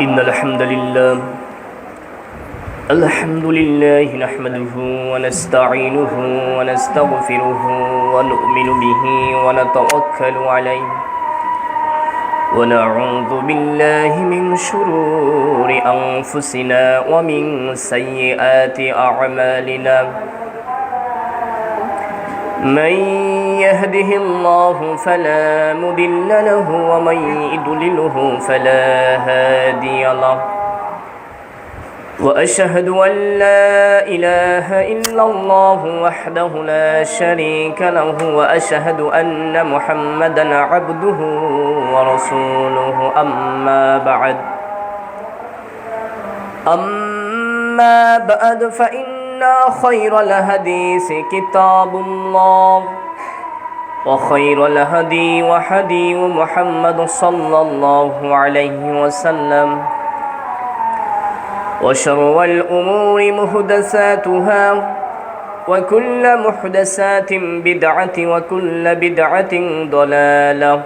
إن الحمد لله نحمده ونستعينه ونستغفره ونؤمن به ونتوكل عليه ونعوذ بالله من شرور أنفسنا ومن سيئات أعمالنا من يهده الله فلا مضل له ومن يضلله فلا هادي له وأشهد أن لا إله إلا الله وحده لا شريك له وأشهد أن محمدا عبده ورسوله أما بعد فإن خير الحديث كتاب الله وخير الهدي وهدي محمد صلى الله عليه وسلم وشر الأمور محدثاتها وكل محدثات بدعة وكل بدعة ضلالة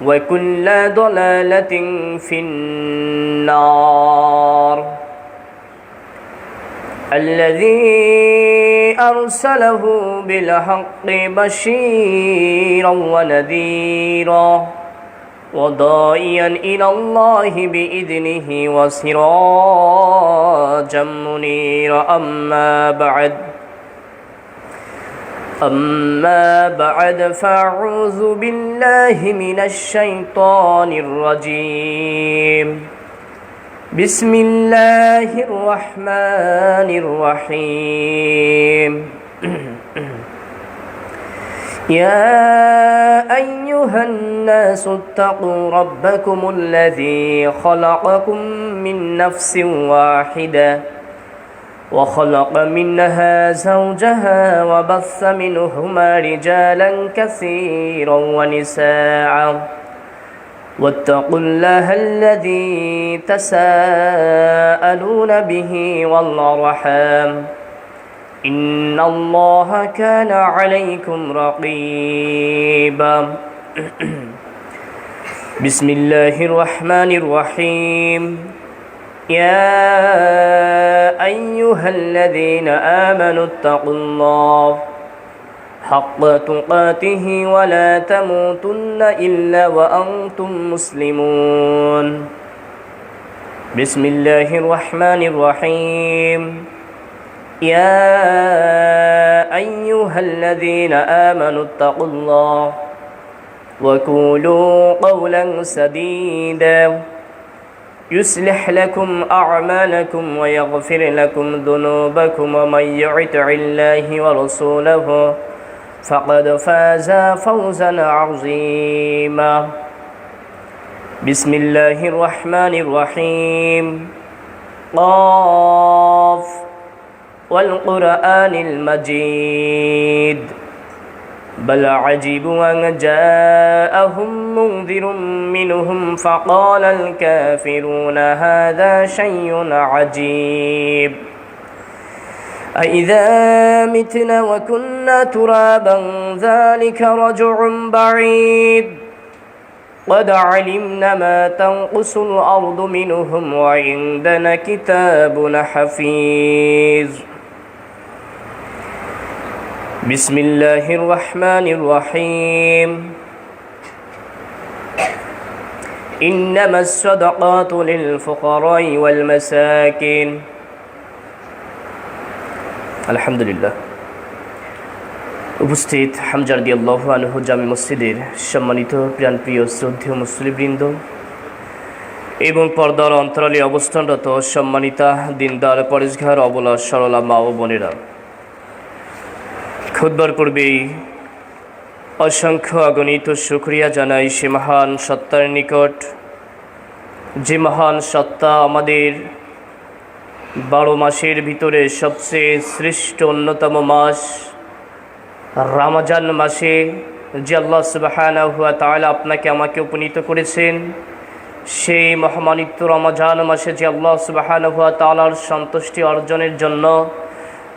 وكل ضلالة في النار الذي أرسله بالحق بشيرا ونذيرا وداعيا إلى الله بإذنه وسراجا منيرا أما بعد فأعوذ بالله من الشيطان الرجيم بسم الله الرحمن الرحيم يا أيها الناس اتقوا ربكم الذي خلقكم من نفس واحدة وخلق منها زوجها وبث منهما رجالا كثيرا ونساء واتقوا الله الذي تساءلون به والأرحام إن الله كان عليكم رقيبا بسم الله الرحمن الرحيم يا أيها الذين آمنوا اتقوا الله حق تقاته ولا تموتن إلا وأنتم مسلمون بسم الله الرحمن الرحيم يا أيها الذين آمنوا اتقوا الله وقولوا قولا سديدا يصلح لكم أعمالكم ويغفر لكم ذنوبكم ومن يطع الله ورسوله فقد فاز فوزا عظيما بسم الله الرحمن الرحيم قاف والقرآن المجيد بل عجبوا أن جاءهم منذر منهم فقال الكافرون هذا شيء عجيب أإذا متنا وكنا ترابا ذلك رجع بعيد قد علمنا ما تنقص الأرض منهم وعندنا كتاب حفيظ بسم الله الرحمن الرحيم إنما الصدقات للفقراء والمساكين আলহামদুলিল্লাহ। উপস্থিত হামজা রাদিয়াল্লাহু আনহু জামি মসজিদের সম্মানিত প্রাণপ্রিয় শ্রদ্ধেয় মুসল্লিবৃন্দ এবং পর্দার অন্তরালে অবস্থানরত সম্মানিতা দিনদার পরেশগার অবলা সরলা মা ও বোনেরা, খুতবার পূর্বেই অসংখ্য অগণিত শুকরিয়া জানাই সে মহান সত্তার নিকট, যে মহান সত্তা আমাদের 12 মাসের ভিতরে সবচেয়ে শ্রেষ্ঠ অন্যতম মাস রমজান মাসে যে আল্লাহ সুবহানাহু ওয়া তাআলা আপনাকে আমাকে উপনীত করেছেন, সেই মহামানিত্য রমজান মাসে যে আল্লাহ সুবহানাহু ওয়া তাআলার সন্তুষ্টি অর্জনের জন্য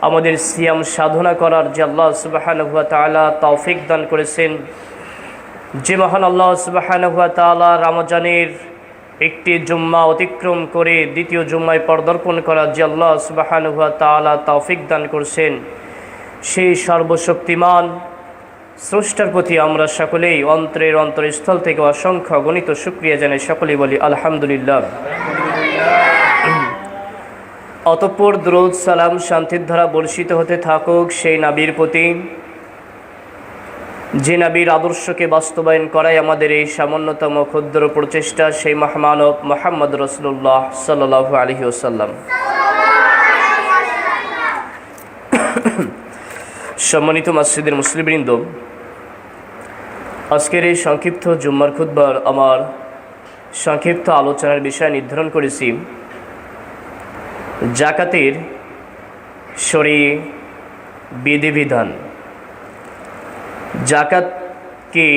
আমাদের সিয়াম সাধনা করার যে আল্লাহ সুবহানাহু ওয়া তাআলা তৌফিক দান করেছেন, যে মহান আল্লাহ সুবহানাহু ওয়া তাআলা রমজানের একটি জুম্মা অতিক্রম করে দ্বিতীয় জুম্মায় পদার্পণ করা যে আল্লাহ সুবহানাহু ওয়া তাআলা তৌফিক দান করছেন, সেই সর্বশক্তিমান স্রষ্টার প্রতি আমরা সকলেই অন্তরের অন্তরস্থল থেকে অসংখ্য গণিত শুকরিয়া জানাই। সকলেই বলি আলহামদুলিল্লাহ। অতঃপর দরুদ সালাম শান্তির ধারা বর্ষিত হতে থাকুক সেই নবীর প্রতি, যে নবীর আদর্শকে বাস্তবায়ন করাই আমাদের এই সামান্যতম ক্ষুদ্র প্রচেষ্টা, সেই মহামানব মুহাম্মদ রাসূলুল্লাহ সাল্লাল্লাহু আলাইহি ওয়াসাল্লাম। সম্মানিত মসজিদের মুসলিমবৃন্দ, আজকের এই সংক্ষিপ্ত জুম্মার খুতবার আমার সংক্ষিপ্ত আলোচনার বিষয় নির্ধারণ করেছি জাকাতের শরঈ বিধিবিধান। জাকাত কি,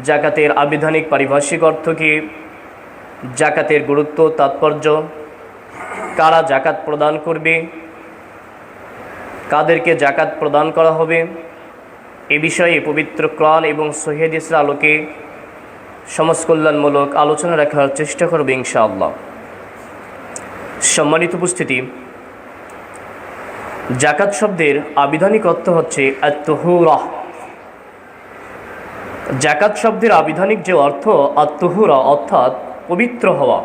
জাকাতের আবিধানিক পারিভাষিক অর্থ কি, জাকাতের গুরুত্ব তাৎপর্য, কারা জাকাত প্রদান করবে, কাদেরকে জাকাত প্রদান করা হবে, এ বিষয়ে পবিত্র কোরআন এবং সহিহ হাদিসের আলোকে সমাজ কল্যাণমূলক আলোচনা রাখার চেষ্টা করবে ইনশাআল্লাহ। সম্মানিত উপস্থিতি, জাকাত শব্দের আবিধানিক অর্থ হচ্ছে আত-তুহুরা। জাকাত শব্দের আবিধানিক যে অর্থ আত-তুহুরা অর্থাৎ পবিত্র হওয়া।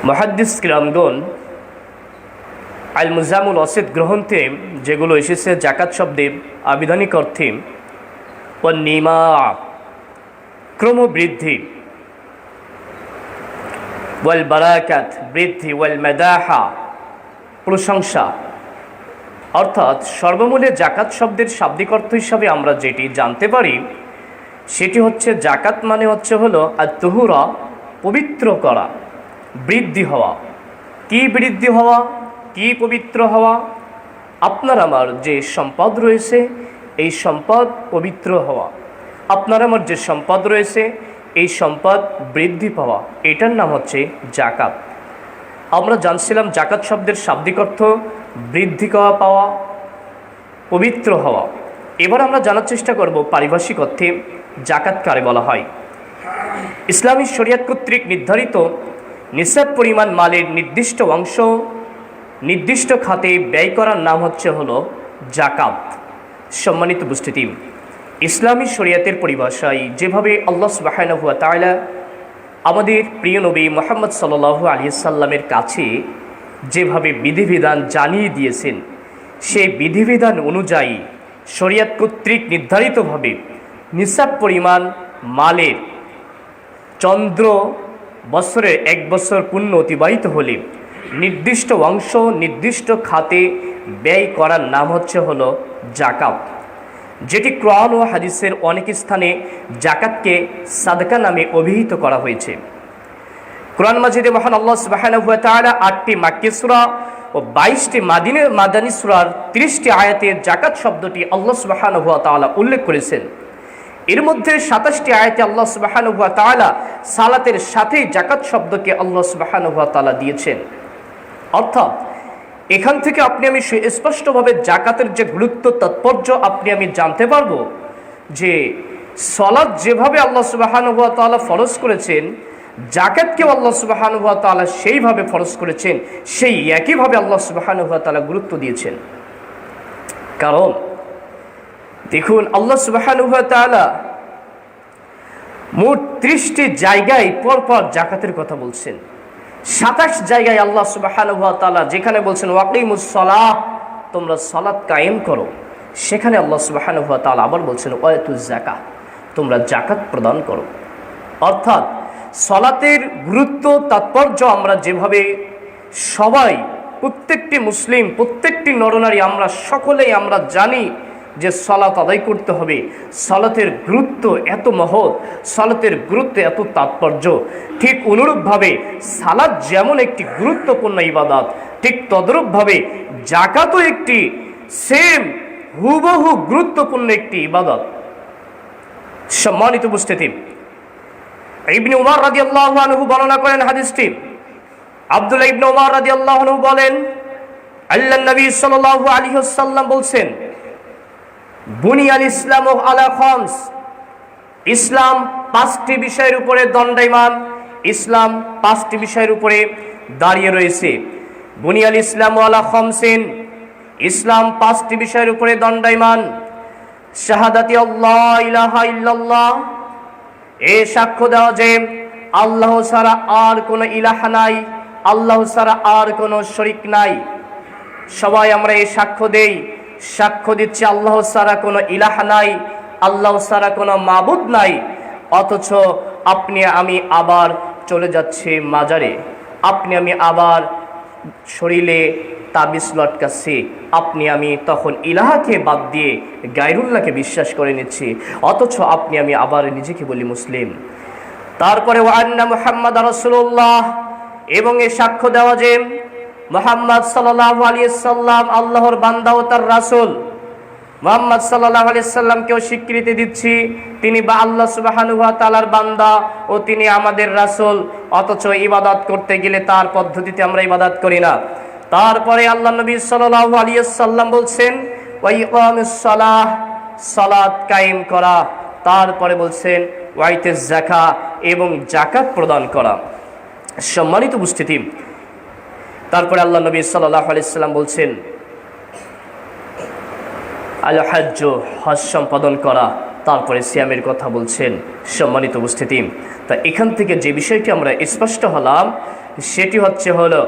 মুহাদ্দিস কিরামগণ আল-মুজামুল ওয়াসিত গ্রন্থে যেগুলো এসেছে জাকাত শব্দের আবিধানিক অর্থে, ওয়ান-নিমা ক্রমবৃদ্ধি, ওয়াল বারাকাত বৃদ্ধি, ওয়াল মাদাহা প্রশংসা, অর্থাৎ সর্বমূলে জাকাত শব্দের শাব্দিক অর্থ হিসাবে আমরা যেটি জানতে পারি সেটি হচ্ছে জাকাত মানে হলো আত-তুহুরা পবিত্র করা, বৃদ্ধি হওয়া। কি বৃদ্ধি হওয়া, কি পবিত্র হওয়া? আপনার আমার যে সম্পদ রয়েছে এই সম্পদ পবিত্র হওয়া, আপনার আমার যে সম্পদ রয়েছে এই সম্পদ বৃদ্ধি পাওয়া, এটার নাম হচ্ছে জাকাত। আমরা জানছিলাম জাকাত শব্দের শাব্দিক অর্থ বৃদ্ধি পাওয়া, পবিত্র হওয়া। এবার আমরা জানার চেষ্টা করব পারিভাষিক অর্থে জাকাত কারে বলা হয়। ইসলামী শরিয়ত কর্তৃক নির্ধারিত নিসাব পরিমাণ মালের নির্দিষ্ট অংশ নির্দিষ্ট খাতে ব্যয় করার নাম হলো জাকাত। সম্মানিত উপস্থিতি, ইসলামী শরিয়তের পরিভাষায় যেভাবে আল্লাহ সুবহানাহু ওয়া তাআলা আমাদের প্রিয় নবী মুহাম্মদ সাল্লাল্লাহু আলাইহি সাল্লামের কাছে যেভাবে বিধিবিধান জানিয়ে দিয়েছেন, সেই বিধিবিধান অনুযায়ী শরিয়ত কর্তৃক নির্ধারিতভাবে নিসাব পরিমাণ মালের চন্দ্র বছরের 1 বছর পূর্ণ অতিবাহিত হলে নির্দিষ্ট অংশ নির্দিষ্ট খাতে ব্যয় করার নাম হলো জাকাত, যেটি কোরআন ও হাদিসের অনেক স্থানে জাকাতকে সাদকা নামে অভিহিত করা হয়েছে। কোরআন মাজিদে মহান আল্লাহ সুবহানাহু ওয়া তাআলা 8টি মাক্কি সূরা ও 22টি মাদানী সূরার 30টি আয়াতে জাকাত শব্দটি আল্লাহ সুবহানাহু ওয়া তাআলা উল্লেখ করেছেন। এর মধ্যে 27টি আয়াতে আল্লাহ সুবহানাহু ওয়া তাআলা সালাতের সাথেই জাকাত শব্দকে আল্লাহ সুবহানাহু ওয়া তাআলা দিয়েছেন। অর্থাৎ এখান থেকে আপনি আমি স্পষ্টভাবে জাকাতের যে গুরুত্ব তাৎপর্য আপনি আমি জানতে পারবো যে সালাত যেভাবে আল্লাহ সুবহানাহু ওয়া তাআলা ফরজ করেছেন, জাকাতকেও আল্লাহ সুবহানাহু ওয়া তাআলা সেইভাবে ফরজ করেছেন, সেই একইভাবে আল্লাহ সুবহানাহু ওয়া তাআলা গুরুত্ব দিয়েছেন। কারণ দেখুন, আল্লাহ সুবহানাহু ওয়া তাআলা মোট 30টি জায়গায় পরপর জাকাতের কথা বলছেন। 27 জায়গায় আল্লাহ সুবহানাহু ওয়া তাআলা যেখানে বলছেন ওয়াকিমুস সালাহ, তোমরা সালাত কায়েম করো, সেখানে আল্লাহ সুবহানাহু ওয়া তাআলা আবার বলছেন ওয়াতুজ যাকাত, তোমরা জাকাত প্রদান করো। অর্থাৎ সালাতের গুরুত্ব তাৎপর্য আমরা যেভাবে সবাই, প্রত্যেকটি মুসলিম, প্রত্যেকটি নরনারী আমরা সকলেই আমরা জানি যে সালাত আদায় করতে হবে, সালাতের গুরুত্ব এত মহৎ, সালাতের গুরুত্ব এত তাৎপর্য, ঠিক অনুরূপভাবে সালাত যেমন একটি গুরুত্বপূর্ণ ইবাদত, ঠিক তদ্রূপভাবে জাকাতও একটি সেম হুবহু গুরুত্বপূর্ণ একটি ইবাদত। সম্মানিত উপস্থিতি, ইবনে উমর রাদিয়াল্লাহু আনহু বর্ণনা করেন হাদিসটি। আব্দুল্লাহ ইবনে উমর রাদিয়াল্লাহু আনহু বলেন, আল্লাহর নবী সাল্লাল্লাহু আলাইহি ওয়াসাল্লাম বলছেন, বুনিয়াল ইসলামু আলা খামস, ইসলাম 5টি বিষয়ের উপরে দণ্ডায়মান। ইসলাম 5টি বিষয়ের উপরে দাঁড়িয়ে রয়েছে। বুনিয়াল ইসলাম আলা খামসিন, ইসলাম 5টি বিষয়ের উপরে দণ্ডায়মান। শাহাদাতি আল্লাহ ইলাহা ইল্লাল্লাহ, এ সাক্ষ্য দেওয়া যে আল্লাহ ছাড়া আর কোনো ইলাহা নাই, আল্লাহ ছাড়া আর কোনো শরীক নাই। সবাই আমরা এই সাক্ষ্য দেই, সাক্ষ্য দিচ্ছি আল্লাহ ছাড়া কোনো ইলাহা নাই, আল্লাহ ছাড়া কোনো মাবুদ নাই। অথচ আপনি আমি আবার চলে যাচ্ছি মাজারে, আপনি আমি আবার শরীরে তাবিজ লটকাচ্ছি, আপনি আমি তখন ইলাহাকে বাদ দিয়ে গায়রুল্লাহকে বিশ্বাস করে নিচ্ছি। অথচ আপনি আমি আবার নিজেকে বলি মুসলিম। তারপরে ওয়া আন্না মুহাম্মাদ রাসূলুল্লাহ, এবং এ সাক্ষ্য দেওয়া যে মুহাম্মদ সাল্লাল্লাহু আলাইহি সাল্লাম আল্লাহর বান্দা ও তার রাসূল। মুহাম্মদ সাল্লাল্লাহু আলাইহি সাল্লামকেও স্বীকৃতি দিচ্ছি তিনি বা আল্লাহ সুবহানাহু ওয়া তাআলার বান্দা ও তিনি আমাদের রাসূল। অথচ ইবাদত করতে গেলে তার পদ্ধতিতে আমরা ইবাদত করি না। তারপরে আল্লাহ নবী সাল্লাল্লাহু আলাইহি সাল্লাম বলছেন ওয়া ইকামিস সালাহ, সালাত কায়েম করা। তারপরে বলছেন ওয়া ইতাজ যাকাত, এবং যাকাত প্রদান করা। সম্মানিত উপস্থিতি, তারপরে আল্লাহ নবী সাল্লাল্লাহু আলাইহি সাল্লাম বলছেন আল হজ্জ, হজ সম্পাদন করা। তারপরে সিয়ামের কথা বলছেন। সম্মানিত উপস্থিতি, তা এখান থেকে যে বিষয়টি আমরা স্পষ্ট হলাম সেটি হলো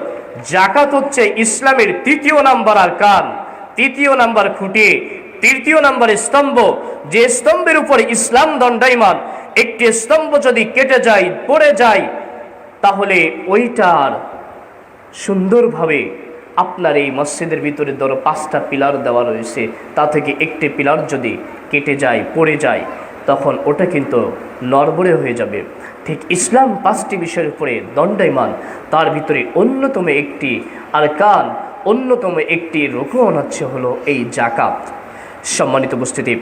যাকাত হচ্ছে ইসলামের 3য় নাম্বার আরকান, 3য় নাম্বার খুঁটি, 3য় নাম্বার স্তম্ভ। যে স্তম্ভের উপর ইসলাম দণ্ডায়মান, একটি স্তম্ভ যদি কেটে যায়, পড়ে যায়, তাহলে ওইটার সুন্দরভাবে আপনার এই মসজিদের ভিতরে ধরো 5টা পিলার দেওয়া রয়েছে, তা থেকে একটি পিলার যদি কেটে যায়, পড়ে যায়, তখন ওটা কিন্তু নড়বড়ে হয়ে যাবে। ঠিক ইসলাম 5টি বিষয়ের উপরে দণ্ডায়মান, তার ভিতরে অন্যতম একটি আরকান, অন্যতম একটি রুকন হলো এই যাকাত। সম্মানিত উপস্থিতি,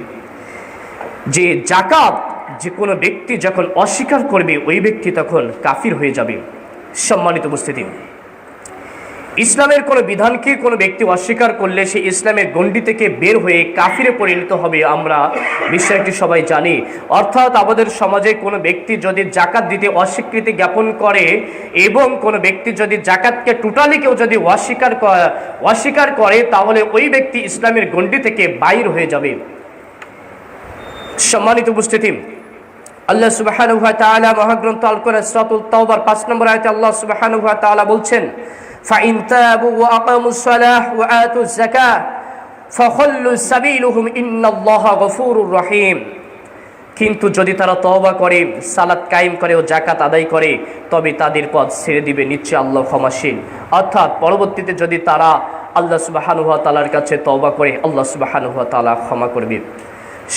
যে যাকাত যে কোনো ব্যক্তি যখন অস্বীকার করবে ওই ব্যক্তি তখন কাফির হয়ে যাবে। সম্মানিত উপস্থিতি, ইসলামের কোনো বিধানকে কোনো ব্যক্তি অস্বীকার করলে সে ইসলামের গণ্ডি থেকে বের হয়ে কাফিরে পরিণত হবে। আমরা বিষয়টি সবাই জানি। অর্থাৎ আমাদের সমাজে কোনো ব্যক্তি যদি যাকাত দিতে অস্বীকৃতি জ্ঞাপন করে এবং কোনো ব্যক্তি যদি যাকাতকে টোটালি কেউ যদি অস্বীকার করে, তাহলে ওই ব্যক্তি ইসলামের গণ্ডি থেকে বাইর হয়ে যাবে। সম্মানিত উপস্থিতি, আল্লাহ সুবহানাহু ওয়া তাআলা মহাগ্রন্থ আল কোরআন সূরাতুল তাওবার 5 নম্বর আয়াতে আল্লাহ সুবহানাহু ওয়া তাআলা বলছেন فَإِن تَابُوا وَأَقَامُوا الصَّلَاةَ وَآتُوا الزَّكَاةَ فَخَلُّوا سَبِيلَهُمْ إِنَّ اللَّهَ غَفُورٌ رَحِيمٌ। কিন্তু যদি তারা তওবা করে, সালাত কায়েম করে ও যাকাত আদায় করে, তবে তাদের পথ ছেড়ে দিবে, নিশ্চয় আল্লাহ ক্ষমাশীল। অর্থাৎ পরবর্তীতে যদি তারা আল্লাহ সুবহানাহু ওয়া তাআলার কাছে তওবা করে, আল্লাহ সুবহানাহু ওয়া তাআলা ক্ষমা করবে।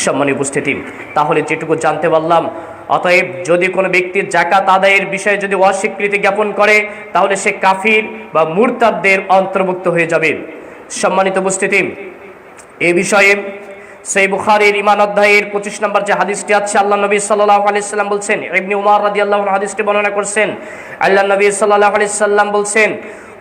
সম্মানিত উপস্থিতি, তাহলে যেটুকু জানতে পারলাম, অতএব যদি কোনো ব্যক্তির যাকাত আদায়ের বিষয়ে যদি অস্বীকৃতি জ্ঞাপন করে, তাহলে সে কাফির বা মুরতাদদের অন্তর্ভুক্ত হয়ে যাবে। সম্মানিত উপস্থিতি, এই বিষয়ে সহিহ বুখারীর ঈমান অধ্যায়ের 25 নম্বর যে হাদিসটি আছে, আল্লাহ নবী সাল্লাল্লাহু আলাইহি সাল্লাম বলছেন, ইবনে উমর রাদিয়াল্লাহু আনহু হাদিসটি বর্ণনা করছেন, আল্লাহ নবী সাল্লাল্লাহু আলাইহি সাল্লাম বলছেন,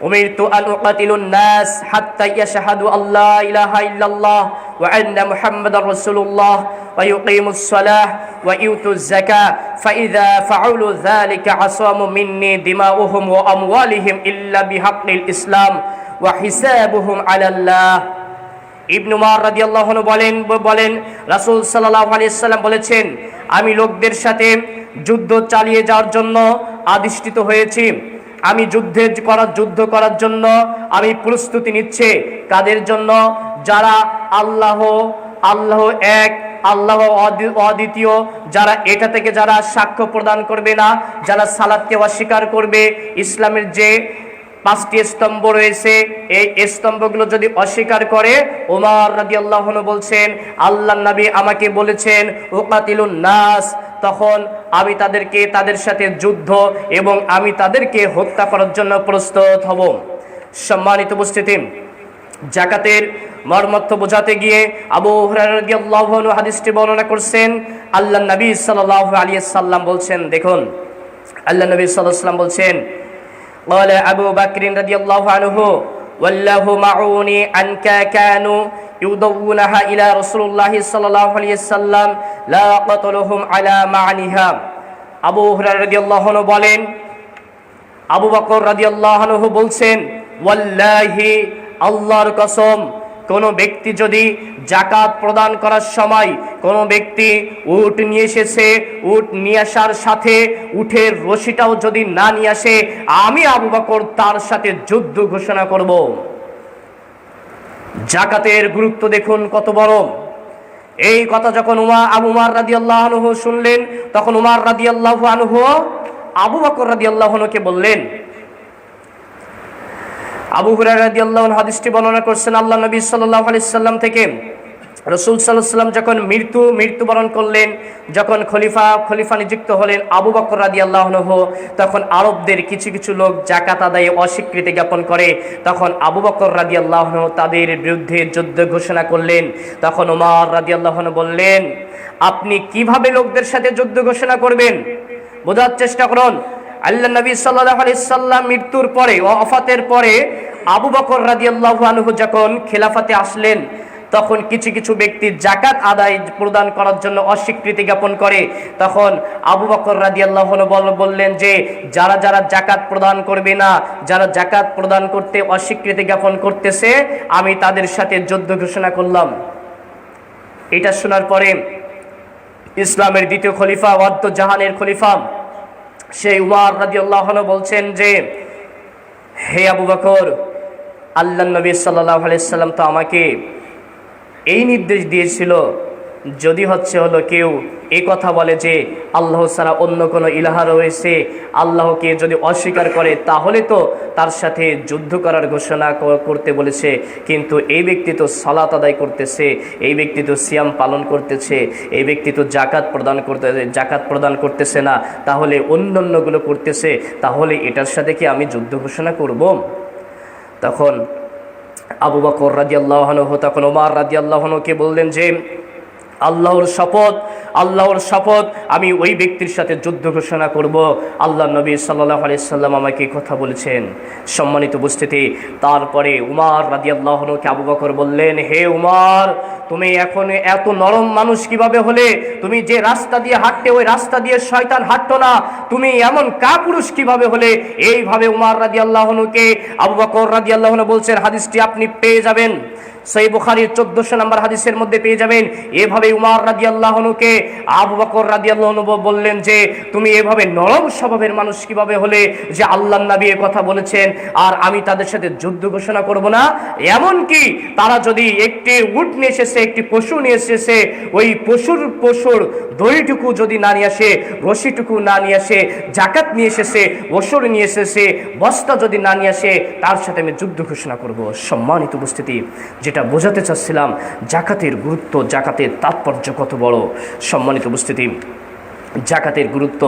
উমিরতু আন উকাতিলুন নাস হাত্তা ইয়াশহাদু আল্লা ইলাহা ইল্লাল্লাহ ওয়া আন্না মুহাম্মাদার রাসূলুল্লাহ ওয়া ইউকিমুস সালাহ ওয়া ইউতুজ যাকাত ফাইযা ফাআলু যালিকা আসামু মিন্নি দিমাউহুম ওয়া আমওয়ালিহিম ইল্লা বিহাক্কিল ইসলাম ওয়া হিসাবুহুম আলাল্লাহ। ইবনে উমর রাদিয়াল্লাহু আনহু বলেন রাসূল সাল্লাল্লাহু আলাইহি সাল্লাম বলেছেন, আমি লোকদের সাথে যুদ্ধ চালিয়ে যাওয়ার জন্য আদিষ্টিত হয়েছি। আমি যুদ্ধ করার জন্য আমি প্রস্তুতি নিচ্ছে। কাদের জন্য? যারা আল্লাহ এক, আল্লাহ অদ্বিতীয়, যারা এটা থেকে যারা সাক্ষ্য প্রদান করবে না, যারা সালাতকে অস্বীকার করবে, ইসলামের যে 5টি স্তম্ভ রয়েছে এই স্তম্ভগুলো যদি অস্বীকার করে, ওমর রাদিয়াল্লাহু আনহু বলছেন, আল্লাহর নবী আমাকে বলেছেন উকাতিলুন নাস, তখন আমি তাদের সাথে যুদ্ধ এবং আমি তাদেরকে হত্যা করার জন্য প্রস্তুত হব। সম্মানিত উপস্থিতি, যাকাতের মর্মার্থ বোঝাতে গিয়ে আবু হুরায়রা রাদিয়াল্লাহু আনহু হাদিসটি বর্ণনা করছেন। আল্লাহর নবী সাল্লাল্লাহু আলাইহি সাল্লাম বলছেন, দেখুন আল্লাহর নবী সাল্লাল্লাহু আলাইহি সাল্লাম বলছেন, قال أبو بكر رضي الله عنه والله معوني أنك كانوا ইউদাউনাহা ইলা রাসূলুল্লাহি সাল্লাল্লাহু আলাইহি ওয়াসাল্লাম লা কাতালুহুম আলা মাআনিহা। আবু হুরায়রা রাদিয়াল্লাহু আনহু বলেন, আবু বকর রাদিয়াল্লাহু আনহু বলছেন, ওয়াল্লাহি, আল্লাহর কসম, কোন ব্যক্তি যদি যাকাত প্রদান করার সময় কোন ব্যক্তি উট নিয়ে এসেছে, উট নিয়ে আসার সাথে উটের রশিটাও যদি না নিয়ে আসে, আমি আবু বকর তার সাথে যুদ্ধ ঘোষণা করব। যাকাতের গুরুত্ব দেখুন কত বড়। এই কথা যখন আবু উমর রাদিয়াল্লাহু আনহু শুনলেন, তখন উমর রাদিয়াল্লাহু আনহু আবু বকর রাদিয়াল্লাহু আনহুকে বললেন। আবু হুরায়রা রাদিয়াল্লাহু আনহু হাদিসটি বর্ণনা করছেন আল্লাহ নবী সাল্লাল্লাহু আলাইহি সাল্লাম থেকে। রাসূল সাল্লাল্লাহু আলাইহি সাল্লাম যখন মৃত্যুবরণ করলেন, যখন খলিফা নিযুক্ত হলেন আবু বকর রাদিয়াল্লাহু আনহু, তখন আরবদের কিছু কিছু লোক যাকাত আদায়ে অস্বীকৃতি জ্ঞাপন করে। তখন আবু বকর রাদিয়াল্লাহু আনহু তাদের বিরুদ্ধে যুদ্ধ ঘোষণা করলেন। তখন ওমর রাদিয়াল্লাহু আনহু বললেন, আপনি কিভাবে লোকদের সাথে যুদ্ধ ঘোষণা করবেন? বোঝার চেষ্টা করুন। আল্লাহ নবী সাল্লাল্লাহু আলাইহি সাল্লাম মৃত্যুর পরে, ওয়াফাতের পরে আবু বকর রাদিয়াল্লাহু আনহু যখন খেলাফতে আসলেন, তখন কিছু কিছু ব্যক্তি যাকাত আদায় প্রদান করার জন্য অস্বীকৃতি জ্ঞাপন করে। তখন আবু বকর রাদিয়াল্লাহু আনহু বললেন যে, যারা যারা যাকাত প্রদান করবে না, যারা যাকাত প্রদান করতে অস্বীকৃতি জ্ঞাপন করতেছে, আমি তাদের সাথে যুদ্ধ ঘোষণা করলাম। এটা শোনার পরে ইসলামের দ্বিতীয় খলিফা, ওয়াদ্দ জাহানের খলিফা, সেই উমর রাদিয়াল্লাহু আনহু বলছেন যে, হে আবু বকর, আল্লাহর নবী সাল্লাল্লাহু আলাইহি সাল্লাম তো আমাকে এই নির্দেশ দিয়েছিল, যদি হলো কেউ এই কথা বলে যে আল্লাহ ছাড়া অন্য কোনো ইলাহা রয়েছে, আল্লাহকে যদি অস্বীকার করে, তাহলে তো তার সাথে যুদ্ধ করার ঘোষণা করতে বলেছে। কিন্তু এই ব্যক্তি তো সালাত আদায় করতেছে, এই ব্যক্তি তো সিয়াম পালন করতেছে, এই ব্যক্তি তো জাকাত প্রদান করতেছে না, তাহলে অন্যান্যগুলো করতেছে, তাহলে এটার সাথে কি আমি যুদ্ধ ঘোষণা করব? তখন আবু বকর রাদিয়াল্লাহু আনহু তখন ওমর রাদিয়াল্লাহু আনহুকে বললেন যে, আল্লাহর শপথ, আমি ওই ব্যক্তির সাথে যুদ্ধ ঘোষণা করব। আল্লাহ নবী সাল্লাল্লাহু আলাইহি সাল্লাম আমাকে কথা বলেছেন। সম্মানিত উপস্থিতি, তারপরে উমর রাদিয়াল্লাহু আনহুকে আবু বকর বললেন, হে উমর, তুমি এখন এত নরম মানুষ কিভাবে হলে? তুমি যে রাস্তা দিয়ে হাঁটতে, ওই রাস্তা দিয়ে শয়তান হাঁটতো না, তুমি এমন কাপুরুষ কিভাবে হলে? এইভাবে উমর রাদিয়াল্লাহু আনহুকে আবু বকর রাদিয়াল্লাহু আনহু বলছেন। হাদিসটি আপনি পেয়ে যাবেন সহিহ বুখারীর 1400 নম্বর হাদিসের মধ্যে পেয়ে যাবেন। এভাবে উমর রাদিয়াল্লাহু আনহুকে আবু বকর রাদিয়াল্লাহু আনহু বললেন যে, তুমি এভাবে নরম স্বভাবের মানুষ কিভাবে হলে যে আল্লাহর নবী এ কথা বলেছেন আর আমি তাদের সাথে যুদ্ধ ঘোষণা করব না? এমনকি তারা যদি একটি উট নিয়ে এসেছে, একটি পশু নিয়ে এসেছে, ওই পশুর দড়িটুকু যদি না নিয়ে আসে, রশিটুকু না নিয়ে আসে, জাকাত নিয়ে এসেছে, ওসর নিয়ে এসেছে, বস্তা যদি না নিয়ে আসে, তার সাথে আমি যুদ্ধ ঘোষণা করব। সম্মানিত উপস্থিতি, যেটা বোঝাতে চাচ্ছিলাম, জাকাতের গুরুত্ব, জাকাতের তাৎপর্য কত বড়। সম্মানিত উপস্থিতি, জাকাতের গুরুত্ব,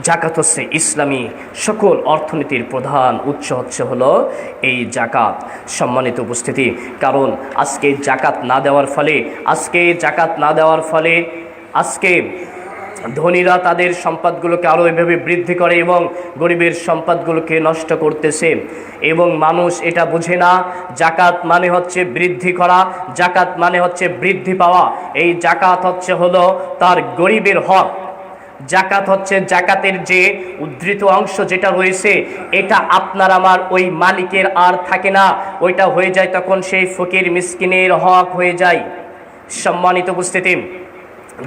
জাকাত হচ্ছে ইসলামী সকল অর্থনীতির প্রধান উৎস হলো এই জাকাত। সম্মানিত উপস্থিতি, কারণ আজকে জাকাত না দেওয়ার ফলে আজকে ধনীরা তাদের সম্পদগুলোকে আরও এভাবে বৃদ্ধি করে এবং গরিবের সম্পদগুলোকে নষ্ট করতেছে। এবং মানুষ এটা বুঝে না, জাকাত মানে হচ্ছে বৃদ্ধি করা, জাকাত মানে হচ্ছে বৃদ্ধি পাওয়া। এই জাকাত হলো তার গরিবের হক। জাকাত হচ্ছে জাকাতের যে উদ্ধৃত অংশ যেটা রয়েছে, এটা আপনার আমার ওই মালিকের আর থাকে না, ওইটা হয়ে যায় তখন সেই ফকির মিসকিনের হক হয়ে যায়। সম্মানিত উপস্থিতি,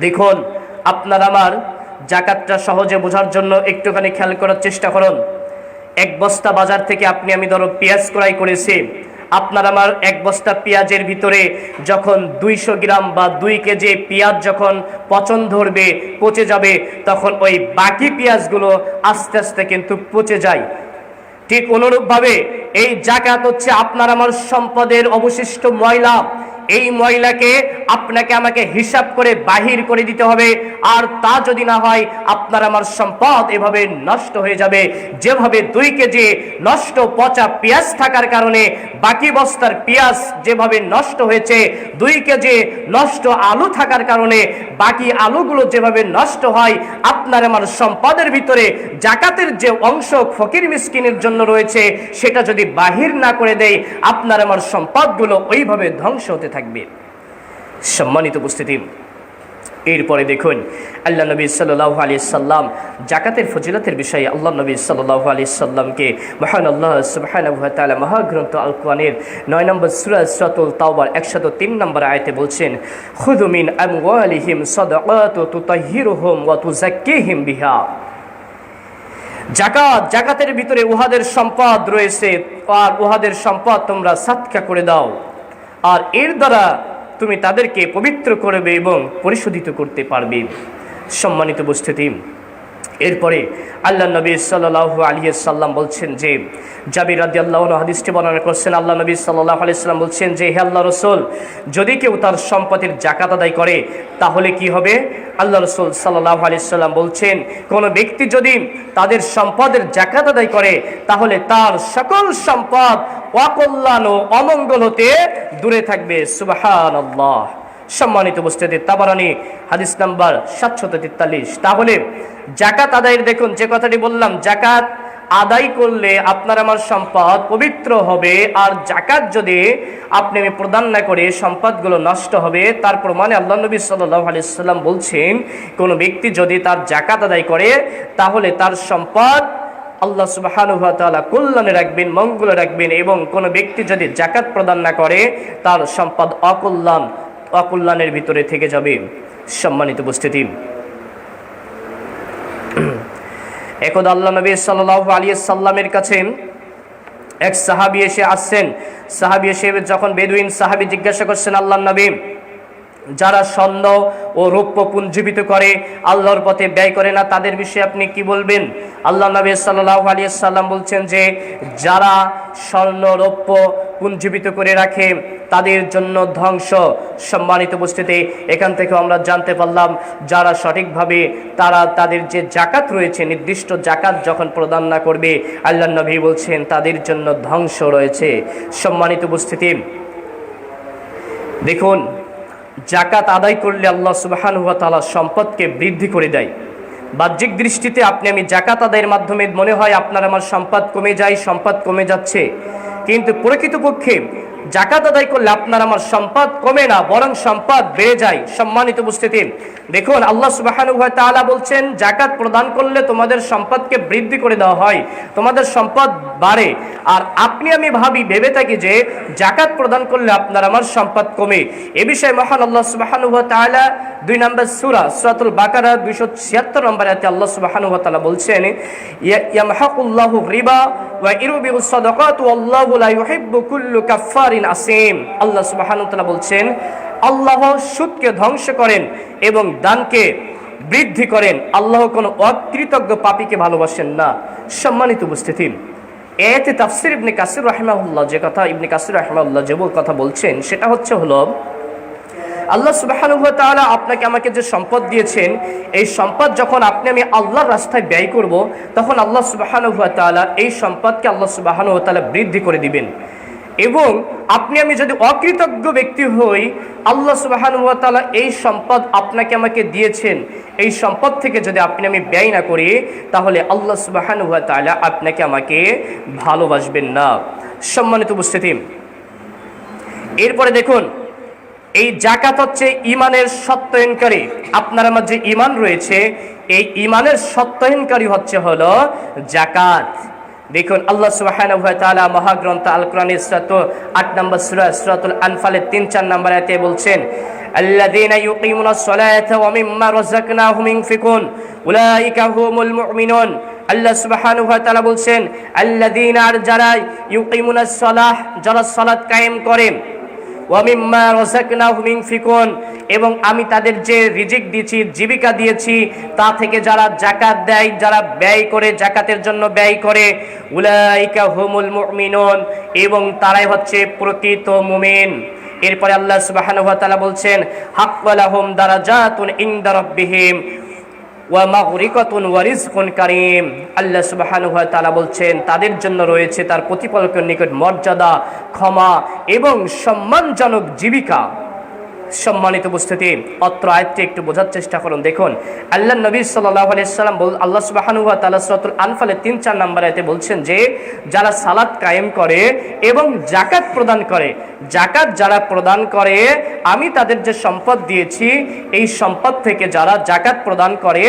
দেখুন, আপনার আমার জাকাতটা সহজে বোঝার জন্য একটুখানি খেয়াল করার চেষ্টা করুন। এক বস্তা বাজার থেকে আমি ধরো পেঁয়াজ ক্রয় করেছি। আপনার আমার এক বস্তা পেঁয়াজের ভিতরে যখন 200 গ্রাম বা 2 কেজি পেঁয়াজ যখন পচন ধরবে, পচে যাবে, তখন ওই বাকি পেঁয়াজগুলো আস্তে আস্তে কিন্তু পচে যায়। ঠিক অনুরূপভাবে এই জাকাত হচ্ছে আপনার আমার সম্পদের অবশিষ্ট ময়লা। এই ময়লাকে আপনাকে আমাকে হিসাব করে বাহির করে দিতে হবে, আর তা যদি না হয় আপনার আমার সম্পদ এভাবে নষ্ট হয়ে যাবে। যেভাবে 2 কেজি নষ্ট পচা পেঁয়াজ থাকার কারণে বাকি বস্তার পেঁয়াজ যেভাবে নষ্ট হয়েছে, 2 কেজি নষ্ট আলু থাকার কারণে বাকি আলুগুলো যেভাবে নষ্ট হয়, আপনার আমার সম্পদের ভিতরে জাকাতের যে অংশ ফকির মিসকিনের জন্য রয়েছে, সেটা যদি বাহির না করে দেয়, আপনার আমার সম্পদগুলো ওইভাবে ধ্বংস হতে থাকবে। সম্মানিত উপস্থিতি, এরপরে দেখুন আল্লাহ নবী সাল্লাল্লাহু আলাইহি সাল্লাম জাকাতের ফজিলতের বিষয়ে আল্লাহ নবী সাল্লাল্লাহু আলাইহি সাল্লামকে মহান আল্লাহ সুবহানাহু ওয়া তাআলা মহাগ্রন্থ আল কোরআনের 9 নম্বর সূরা সূরাতুল তাওবার 103 নম্বর আয়াতে বলছেন, খুযু মিন আমওয়ালিহিম সাদাকাতু তুতাহহিরুহুম ওয়া তুযাক্কিহিম বিহা। জাকাতের ভিতরে উহাদের সম্পদ রয়েছে, আর উহাদের সম্পদ তোমরা সাদকা করে দাও, আর এর দ্বারা তুমি তাদেরকে পবিত্র করবে এবং পরিশোধিত করতে পারবে। সম্মানিত উপস্থিতি, এরপরে আল্লাহ নবী সাল্লাল্লাহু আলাইহি সাল্লাম বলছেন যে, জাবির রাদিয়াল্লাহু আনহু হাদিসটি বর্ণনা করছেন, আল্লাহ নবী সাল্লাল্লাহু আলাইহি সাল্লাম বলছেন যে, হে আল্লাহ রাসূল, যদি কেউ তার সম্পদের জাকাত আদায় করে তাহলে কি হবে? আল্লাহ রাসূল সাল্লাল্লাহু আলাইহি সাল্লাম বলছেন, কোনো ব্যক্তি যদি তাদের সম্পদের জাকাত আদায় করে তাহলে তার সকল সম্পদ অকল্যাণ ও অমঙ্গল হতে দূরে থাকবে। সুবহানাল্লাহ। সম্মানিত উপস্থিতি, তাবারানী হাদিস নাম্বার 743। তাহলে জাকাত আদায়ের দেখুন যে কথাটি বললাম, জাকাত আদায় করলে আপনার আমার সম্পদ পবিত্র হবে, আর জাকাত যদি আপনি আমি প্রদান না করে সম্পদগুলো নষ্ট হবে। তার প্রমাণে আল্লাহ নবী সাল্লাল্লাহু আলাইহি সাল্লাম বলছেন, কোনো ব্যক্তি যদি তার জাকাত আদায় করে তাহলে তার সম্পদ আল্লাহ সুবহানাহু ওয়া তাআলা কল্যাণে রাখবেন, মঙ্গলে রাখবেন, এবং কোনো ব্যক্তি যদি জাকাত প্রদান না করে তার সম্পদ অকল্যাণের ভিতরে থেকে যাবে। সম্মানিত উপস্থিতি, একদা আল্লাহ নবী সাল্লাল্লাহু আলাইহি সাল্লামের কাছে এক সাহাবী এসে আসছেন। সাহাবী এসে যখন বেদুইন সাহাবী জিজ্ঞাসা করছেন, আল্লাহ নবী, যারা স্বর্ণ ও রৌপ্য পুঞ্জীবিত করে আল্লাহর পথে ব্যয় করে না তাদের বিষয়ে আপনি কি বলবেন? আল্লাহ নবী সাল্লাল্লাহু আলাইহি সাল্লাম বলছেন যে, যারা স্বর্ণ রৌপ্য পুঞ্জীবিত করে রাখে তাদের জন্য ধ্বংস। সম্মানিত উপস্থিতি, এখান থেকে আমরা জানতে পারলাম যারা সঠিকভাবে তাদের যে জাকাত রয়েছে, নির্দিষ্ট জাকাত যখন প্রদান না করবে, আল্লাহ নবী বলছেন তাদের জন্য ধ্বংস রয়েছে। সম্মানিত উপস্থিতি, দেখুন, জাকাত আদায় করলে আল্লাহ সুবহানাহু ওয়া তাআলা সম্পদকে বৃদ্ধি করে দেয়। বাহ্যিক দৃষ্টিতে আপনি আমি জাকাত আদায়ের মাধ্যমে মনে হয় আপনার আমার সম্পদ কমে যায়, সম্পদ কমে যাচ্ছে, কিন্তু প্রকৃতপক্ষে জাকাত আদায় করলে আপনার আমার সম্পদ কমে না, বরং সম্পদ বেড়ে যায়। সম্মানিত উপস্থিতি, দেখুন আল্লাহ সুবহানাহু ওয়া তাআলা বলছেন, জাকাত প্রদান করলে তোমাদের সম্পদকে বৃদ্ধি করে দেওয়া হয়, তোমাদের সম্পদ বাড়ে। আর আপনি আমি ভেবে থাকি যে জাকাত প্রদান করলে আপনার আমার সম্পদ কমে। এ বিষয়ে মহান আল্লাহ সুবহানাহু ওয়া তাআলা 2 নম্বর সূরাতুল বাকারা 276 নম্বর আয়াতে আল্লাহ সুবহানাহু ওয়া তাআলা বলছেন, ইয়ামহাকুল্লাহু রিবা ওয়া ইরবিউস সাদাকাত ওয়াল্লাহু লা ইউহিব্বু কুল্লা কাফফারিন আসীম। আল্লাহ সুবহানাহু ওয়া তাআলা বলছেন, আল্লাহ সুদকে ধ্বংস করেন এবং দানকে বৃদ্ধি করেন, আল্লাহ কোনো অকৃতজ্ঞ পাপীকে ভালোবাসেন না। সম্মানিত উপস্থিতি, এতে তাফসীর ইবনে কাসির রাহিমাহুল্লাহ যে কথা বলছেন সেটা হলো আল্লাহ সুবহানাহু ওয়া তাআলা আপনাকে আমাকে যে সম্পদ দিয়েছেন, এই সম্পদ যখন আপনি আমি আল্লাহর রাস্তায় ব্যয় করব, তখন আল্লাহ সুবহানাহু ওয়া তাআলা এই সম্পদকে আল্লাহ সুবহানাহু ওয়া তাআলা বৃদ্ধি করে দিবেন। এবং আপনি আমি যদি অকৃতজ্ঞ ব্যক্তি হই, আল্লাহ সুবহানাহু ওয়া তাআলা এই সম্পদ আপনাকে আমাকে দিয়েছেন, এই সম্পদ থেকে যদি আপনি আমি ব্যয় না করি, তাহলে আল্লাহ সুবহানাহু ওয়া তাআলা আপনাকে আমাকে ভালোবাসবেন না। সম্মানিত উপস্থিতি, এরপরে দেখুন, এই জাকাত হচ্ছে ইমানের সত্যায়নকারী। আপনার আমার যে ইমান রয়েছে, এই ইমানের সত্যায়নকারী হলো জাকাত। দেখুন আল্লাহ সুবহানাহু ওয়া তাআলা মহাগ্রন্থ আল কোরআনের 8 নম্বর সূরা সূরাতুল আনফালের 3-4 নম্বর আয়াতে বলছেন, আল্লাযীনা ইউকিমুনাস সালাতা ওয়া মিম্মা রাযাকনাহুম ইউনফিকুন উলাইকা হুমুল মুমিনুন। আল্লাহ সুবহানাহু ওয়া তাআলা বলছেন, আল্লাযীনা, যারা ইউকিমুনাস সালাহ, যারা সালাত কায়েম করে, ওয়া মিম্মা রাযাকনাহুম ইউনফিকুন, এবং আমি তাদের যে রিজিক দিয়েছি, জীবিকা দিয়েছি, তা থেকে যারা জাকাত দেয়, যারা ব্যয় করে, জাকাতের জন্য ব্যয় করে, উলাইকা হুমুল মুমিনুন, এবং তারাই হচ্ছে প্রকৃত মুমিন। এরপরে আল্লাহ সুবহানাহু ওয়া তাআলা বলছেন, হাক্কা লাহুম দারাজাতুন ইনদা রাব্বিহিম ওয়া মাগফিরাতুন ওয়া রিজকুন কারীম। আল্লাহ সুবহানাহু ওয়া তাআলা বলছেন, তাদের জন্য রয়েছে তার প্রতিপালকের নিকট মর্যাদা, ক্ষমা এবং সম্মানজনক জীবিকা। সম্মানিত উপস্থিতি, অত্র আয়াতটি একটু বোঝার চেষ্টা করুন। দেখুন আল্লাহ নবী সাল্লাল্লাহু আলাইহি সাল্লাম আল্লাহ সুবহানাহু ওয়া তাআলা সূরাতুল আনফালের 3-4 নম্বর আয়াতে বলছেন যে যারা সালাত কায়েম করে এবং যাকাত প্রদান করে, যাকাত যারা প্রদান করে আমি তাদের যে সম্পদ দিয়েছি এই সম্পদ থেকে যারা যাকাত প্রদান করে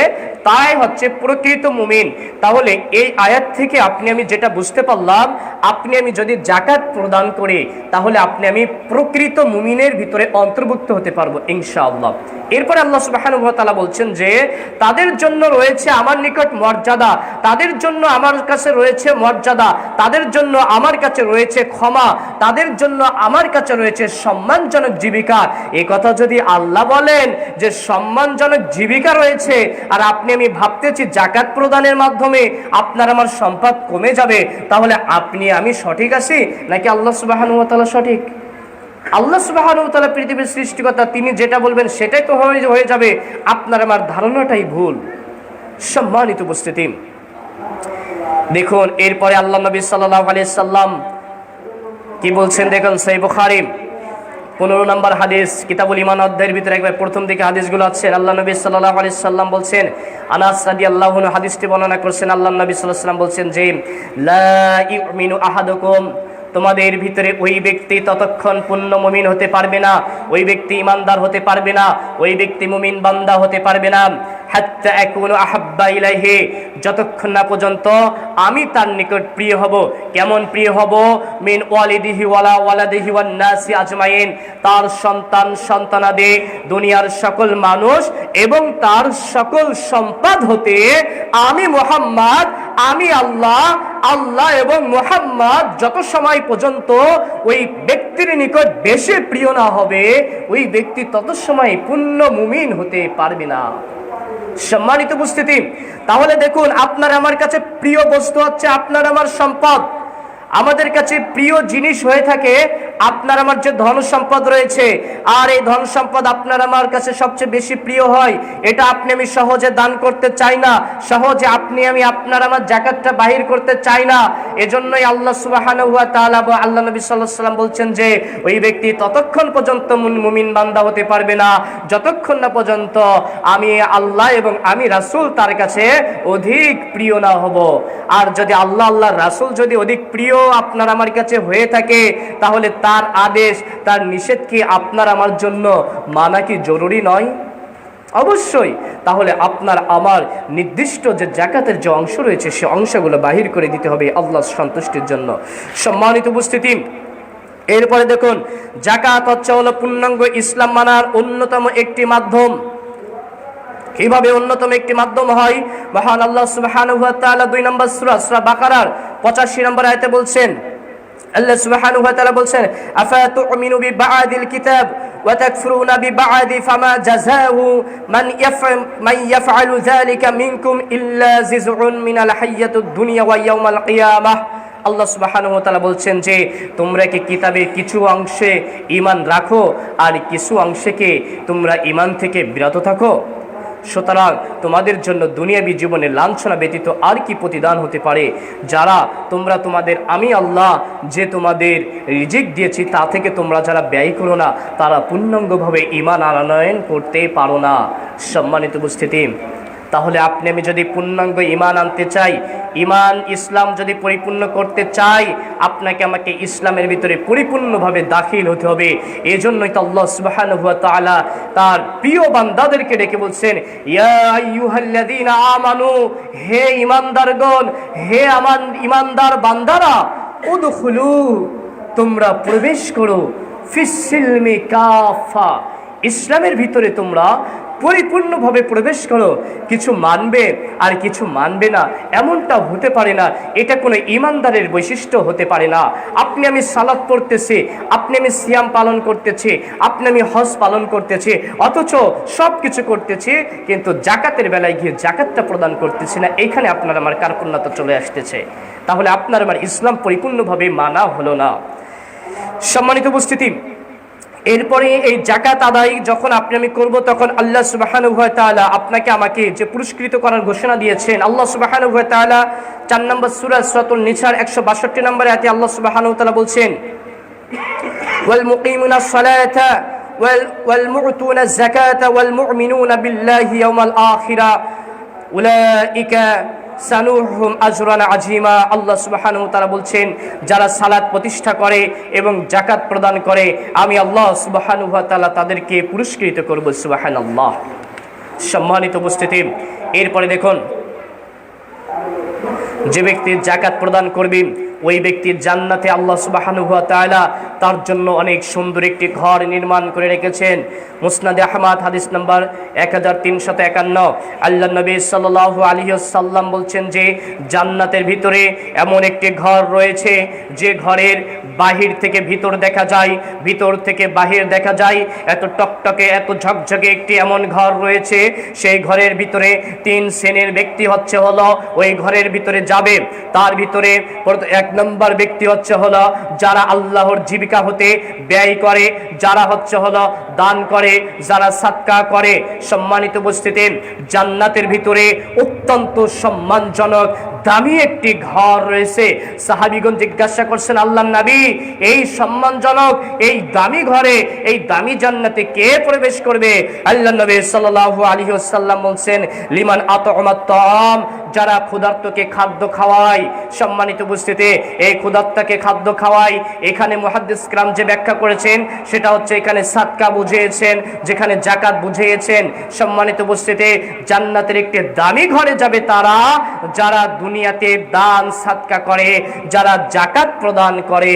তাই হচ্ছে প্রকৃত মুমিন। তাহলে এই আয়াত থেকে আপনি আমি যেটা বুঝতে পারলাম, আপনি আমি যদি যাকাত প্রদান করি তাহলে আপনি আমি প্রকৃত মুমিনের ভিতরে অন্তর্ভুক্ত হতে পারবো ইনশাআল্লাহ। এরপরে আল্লাহ সুবহানাহু ওয়া তাআলা বলছেন যে তাদের জন্য রয়েছে আমার নিকট মর্যাদা, তাদের জন্য আমার কাছে রয়েছে মর্যাদা, তাদের জন্য আমার কাছে রয়েছে ক্ষমা, তাদের জন্য আমার কাছে রয়েছে সম্মানজনক জীবিকা। এই কথা যদি আল্লাহ বলেন যে সম্মানজনক জীবিকা রয়েছে আর আপনি আমি ভাবতেছি যাকাত প্রদানের মাধ্যমে আপনার আমার সম্পদ কমে যাবে, তাহলে আপনি আমি সঠিক আছি নাকি আল্লাহ সুবহানাহু ওয়া তাআলা সঠিক? আল্লাহ সুবহানাহু ওয়া তাআলা পৃথিবীর সৃষ্টিকর্তা, তিনি যেটা বলবেন সেটাই তো হয়ে যাবে। আপনার আমার ধারণাটাই ভুল। সম্মানিত উপস্থিতি, দেখুন এরপরে আল্লাহ নবী সাল্লাল্লাহু আলাইহি সাল্লাম কি বলছেন দেখুন, সহিহ বুখারী 15 নম্বর হাদিস, কিতাবুল ঈমান অধ্যায়ের ভিতরে একবার প্রথম দিকে হাদিসগুলো আছে। আল্লাহ নবী সাল্লাল্লাহু আলাইহি সাল্লাম বলছেন, আনাস রাদিয়াল্লাহু আনহু হাদিসটি বর্ণনা করেছেন। আল্লাহ নবী সাল্লাল্লাহু আলাইহি সাল্লাম বলছেন যে লা ইউমিনু আহাদুকুম, তোমাদের ভিতরে ওই ব্যক্তি ততক্ষণ পূর্ণ মুমিন হতে পারবে না, ওই ব্যক্তি ইমানদার হতে পারবে না, ওই ব্যক্তি মুমিন বান্দা হতে পারবে না, হাত্তা আকুনু আহাব্বা ইলাইহি, যতক্ষণ না পর্যন্ত আমি তার নিকট প্রিয় হব। কেমন প্রিয় হব? মিন ওয়ালিদিহি ওয়ালা ওয়ালাদিহি ওয়ান নাসি আজমাইন, তার সন্তান সন্তানাদি দুনিয়ার সকল মানুষ এবং তার সকল সম্পদ হতে আমি মুহাম্মদ, আমি আল্লাহ, আল্লাহ এবং মুহাম্মদ যত সময় পর্যন্ত ওই ব্যক্তির নিকট বেশি প্রিয় না হবে, ওই ব্যক্তি তত সময় পূর্ণ মুমিন হতে পারবে না। সম্মানিত উপস্থিতি, তাহলে দেখুন আপনার আমার কাছে প্রিয় বস্তু হচ্ছে আপনার আমার সম্পদ। আমাদের কাছে প্রিয় জিনিস হয়ে থাকে আপনার আমার যে ধন সম্পদ রয়েছে, আর এই ধন সম্পদ আপনার আমার কাছে সবচেয়ে বেশি প্রিয় হয়। এটা আপনি আমি সহজে দান করতে চাই না, সহজে আপনি আমি আপনার আমার যাকাতটা বাহির করতে চাই না। এজন্যই আল্লাহ সুবহানাহু ওয়া তাআলা বা আল্লাহ নবী সাল্লাল্লাহু আলাইহি সাল্লাম বলছেন যে ওই ব্যক্তি ততক্ষণ পর্যন্ত মুমিন বান্দা হতে পারবে না যতক্ষণ না পর্যন্ত আমি আল্লাহ এবং আমি রাসূল তার কাছে অধিক প্রিয় না হব। আর যদি আল্লাহ আল্লাহর রাসূল যদি অধিক প্রিয় আপনার আমার কাছে হয়ে থাকে, তাহলে তার আদেশ তার নিষেধ কি আপনার আমার জন্য মানা কি জরুরি নয়? অবশ্যই। তাহলে আপনার আমার নির্দিষ্ট যে যাকাতের যে অংশ রয়েছে সে অংশগুলো বাহির করে দিতে হবে আল্লাহর সন্তুষ্টির জন্য। সম্মানিত উপস্থিতি, এরপরে দেখুন যাকাত হচ্ছে হলো পূর্ণাঙ্গ ইসলাম মানার অন্যতম একটি মাধ্যম। কিভাবে অন্যতম একটি মাধ্যম হয়? মহান আল্লাহ সুবহানাহু ওয়া তাআলা 2 নম্বর সূরা বাকারার 85 নম্বর আয়াতে বলছেন, আল্লাহ সুবহানাহু ওয়া তাআলা বলছেন, আফা তুমিনু বিবা'দিল কিতাব ওয়া তাকফুরুনা বিবা'দি ফামা জাযাউ মান ইয়াফআলু যালিকা মিনকুম ইল্লা জিজউন মিনাল হাইয়াতুদ দুনিয়া ওয়া ইয়াউমাল কিয়ামাহ। আল্লাহ সুবহানাহু ওয়া তাআলা বলছেন যে তোমরা কি কিতাবের কিছু অংশে ঈমান রাখো আর কিছু অংশকে তোমরা ঈমান থেকে বিরত থাকো। সুতরাং তোমাদের জন্য দুনিয়াবী জীবনে লাঞ্ছনা ব্যতীত আর কি প্রতিদান হতে পারে? যারা তোমরা তোমাদের আমি আল্লাহ যে তোমাদের রিজিক দিয়েছি তা থেকে তোমরা যারা ব্যয় করো না, তারা পূর্ণাঙ্গভাবে ঈমান আনয়ন করতে পারো না। সম্মানিত উপস্থিতি, তাহলে আপনি আমি যদি পূর্ণাঙ্গ ঈমান আনতে চাই, ঈমান ইসলাম যদি পরিপূর্ণ করতে চাই, আপনাকে আমাকে ইসলামের ভিতরে পরিপূর্ণভাবে দাখিল হতে হবে। এজন্যই তো আল্লাহ সুবহানাহু ওয়া তাআলা তার প্রিয় বান্দাদেরকে ডেকে বলছেন, ইয়া আইয়ুহাল্লাযীনা আমানু, হে ঈমানদারগণ, হে আমার ঈমানদার বান্দারা, উদখুলু, তোমরা প্রবেশ করো, ফিস-সিলমি কাফা, ইসলামের ভিতরে তোমরা পরিপূর্ণভাবে প্রবেশ করো। কিছু মানবে আর কিছু মানবে না এমনটা হতে পারে না, এটা কোনো ঈমানদারের বৈশিষ্ট্য হতে পারে না। আপনি আমি সালাত পড়তেছি, আপনি আমি সিয়াম পালন করতেছি, আপনি আমি হজ পালন করতেছি, অথচ সব কিছু করতেছি কিন্তু জাকাতের বেলায় গিয়ে জাকাতটা প্রদান করতেছি না, এইখানে আপনার আমার কার্পণ্যতা চলে আসতেছে। তাহলে আপনার আমার ইসলাম পরিপূর্ণভাবে মানা হলো না। সম্মানিত উপস্থিতি, এরপরে এই যাকাত আদায় যখন আপনি আমি করব, তখন আল্লাহ সুবহানাহু ওয়া তাআলা আপনাকে আমাকে যে পুরস্কৃত করার ঘোষণা দিয়েছেন। আল্লাহ সুবহানাহু ওয়া তাআলা 4 নম্বর সূরা সূরাতুন নিসার 162 নম্বর আয়াতে আল্লাহ সুবহানাহু ওয়া তাআলা বলছেন, ওয়াল মুকিমুনাস সালাতা والمعطون الزكاة والمؤمنون بالله يوم الآخرة أولئك সানুহুম আজরান আজিমা। আল্লাহ সুবহানাহু ওয়া তাআলা বলছেন, যারা সালাত প্রতিষ্ঠা করে এবং যাকাত প্রদান করে আমি আল্লাহ সুবহানাহু ওয়া তাআলা তাদেরকে পুরস্কৃত করব। সুবহানাল্লাহ। সম্মানিত উপস্থিতি, এরপরে দেখুন, যে ব্যক্তি যাকাত প্রদান করবে ওই ব্যক্তির জান্নাতে আল্লাহ সুবহানাহু ওয়া তাআলা তার জন্য অনেক সুন্দর একটি ঘর নির্মাণ করে রেখেছেন। মুসনাদে আহমদ হাদিস নাম্বার 1351, আল্লাহ নবী সাল্লাল্লাহু আলাইহি ওয়াসাল্লাম বলছেন যে জান্নাতের ভিতরে এমন একটি ঘর রয়েছে যে ঘরের বাহির থেকে ভিতর দেখা যায়, ভিতর থেকে বাহির দেখা যায়, এত টকটকে এত ঝকঝকে একটি এমন ঘর রয়েছে। সেই ঘরের ভিতরে 3 শ্রেণীর ব্যক্তি হলো ওই ঘরের ভিতরে যাবে। তার ভিতরে এক নম্বর ব্যক্তি হলো যারা আল্লাহর জীবিকা হতে ব্যয় করে, যারা হলো দান করে, যারা সাদকা করে। সম্মানিত উপস্থিতি, জান্নাতের ভিতরে অত্যন্ত সম্মানজনক দামি একটি ঘর রয়েছে। সাহাবীগণ জিজ্ঞাসা করছেন, আল্লাহর নবী, এই সম্মানজনক এই দামি ঘরে, এই দামি জান্নাতে কে প্রবেশ করবে? আল্লাহর নবী সাল্লাল্লাহু আলাইহি ওয়াসাল্লাম বলছেন, লিমান আত'আমাত তা'আম, যারা ক্ষুধার্তকে খাদ্য খাওয়ায়। সম্মানিত উপস্থিতি, এই ক্ষুধার্তকে খাদ্য খাওয়ায়, এখানে মুহাদ্দিস কিরাম যে ব্যাখ্যা করেছেন সেটা হচ্ছে এখানে সাদকা বুঝিয়েছেন, যেখানে যাকাত বুঝিয়েছেন। সম্মানিত উপস্থিতি, জান্নাতের একটি দামি ঘরে যাবে তারা যারা দুনিয়াতে দান সাদকা করে, যারা যাকাত প্রদান করে।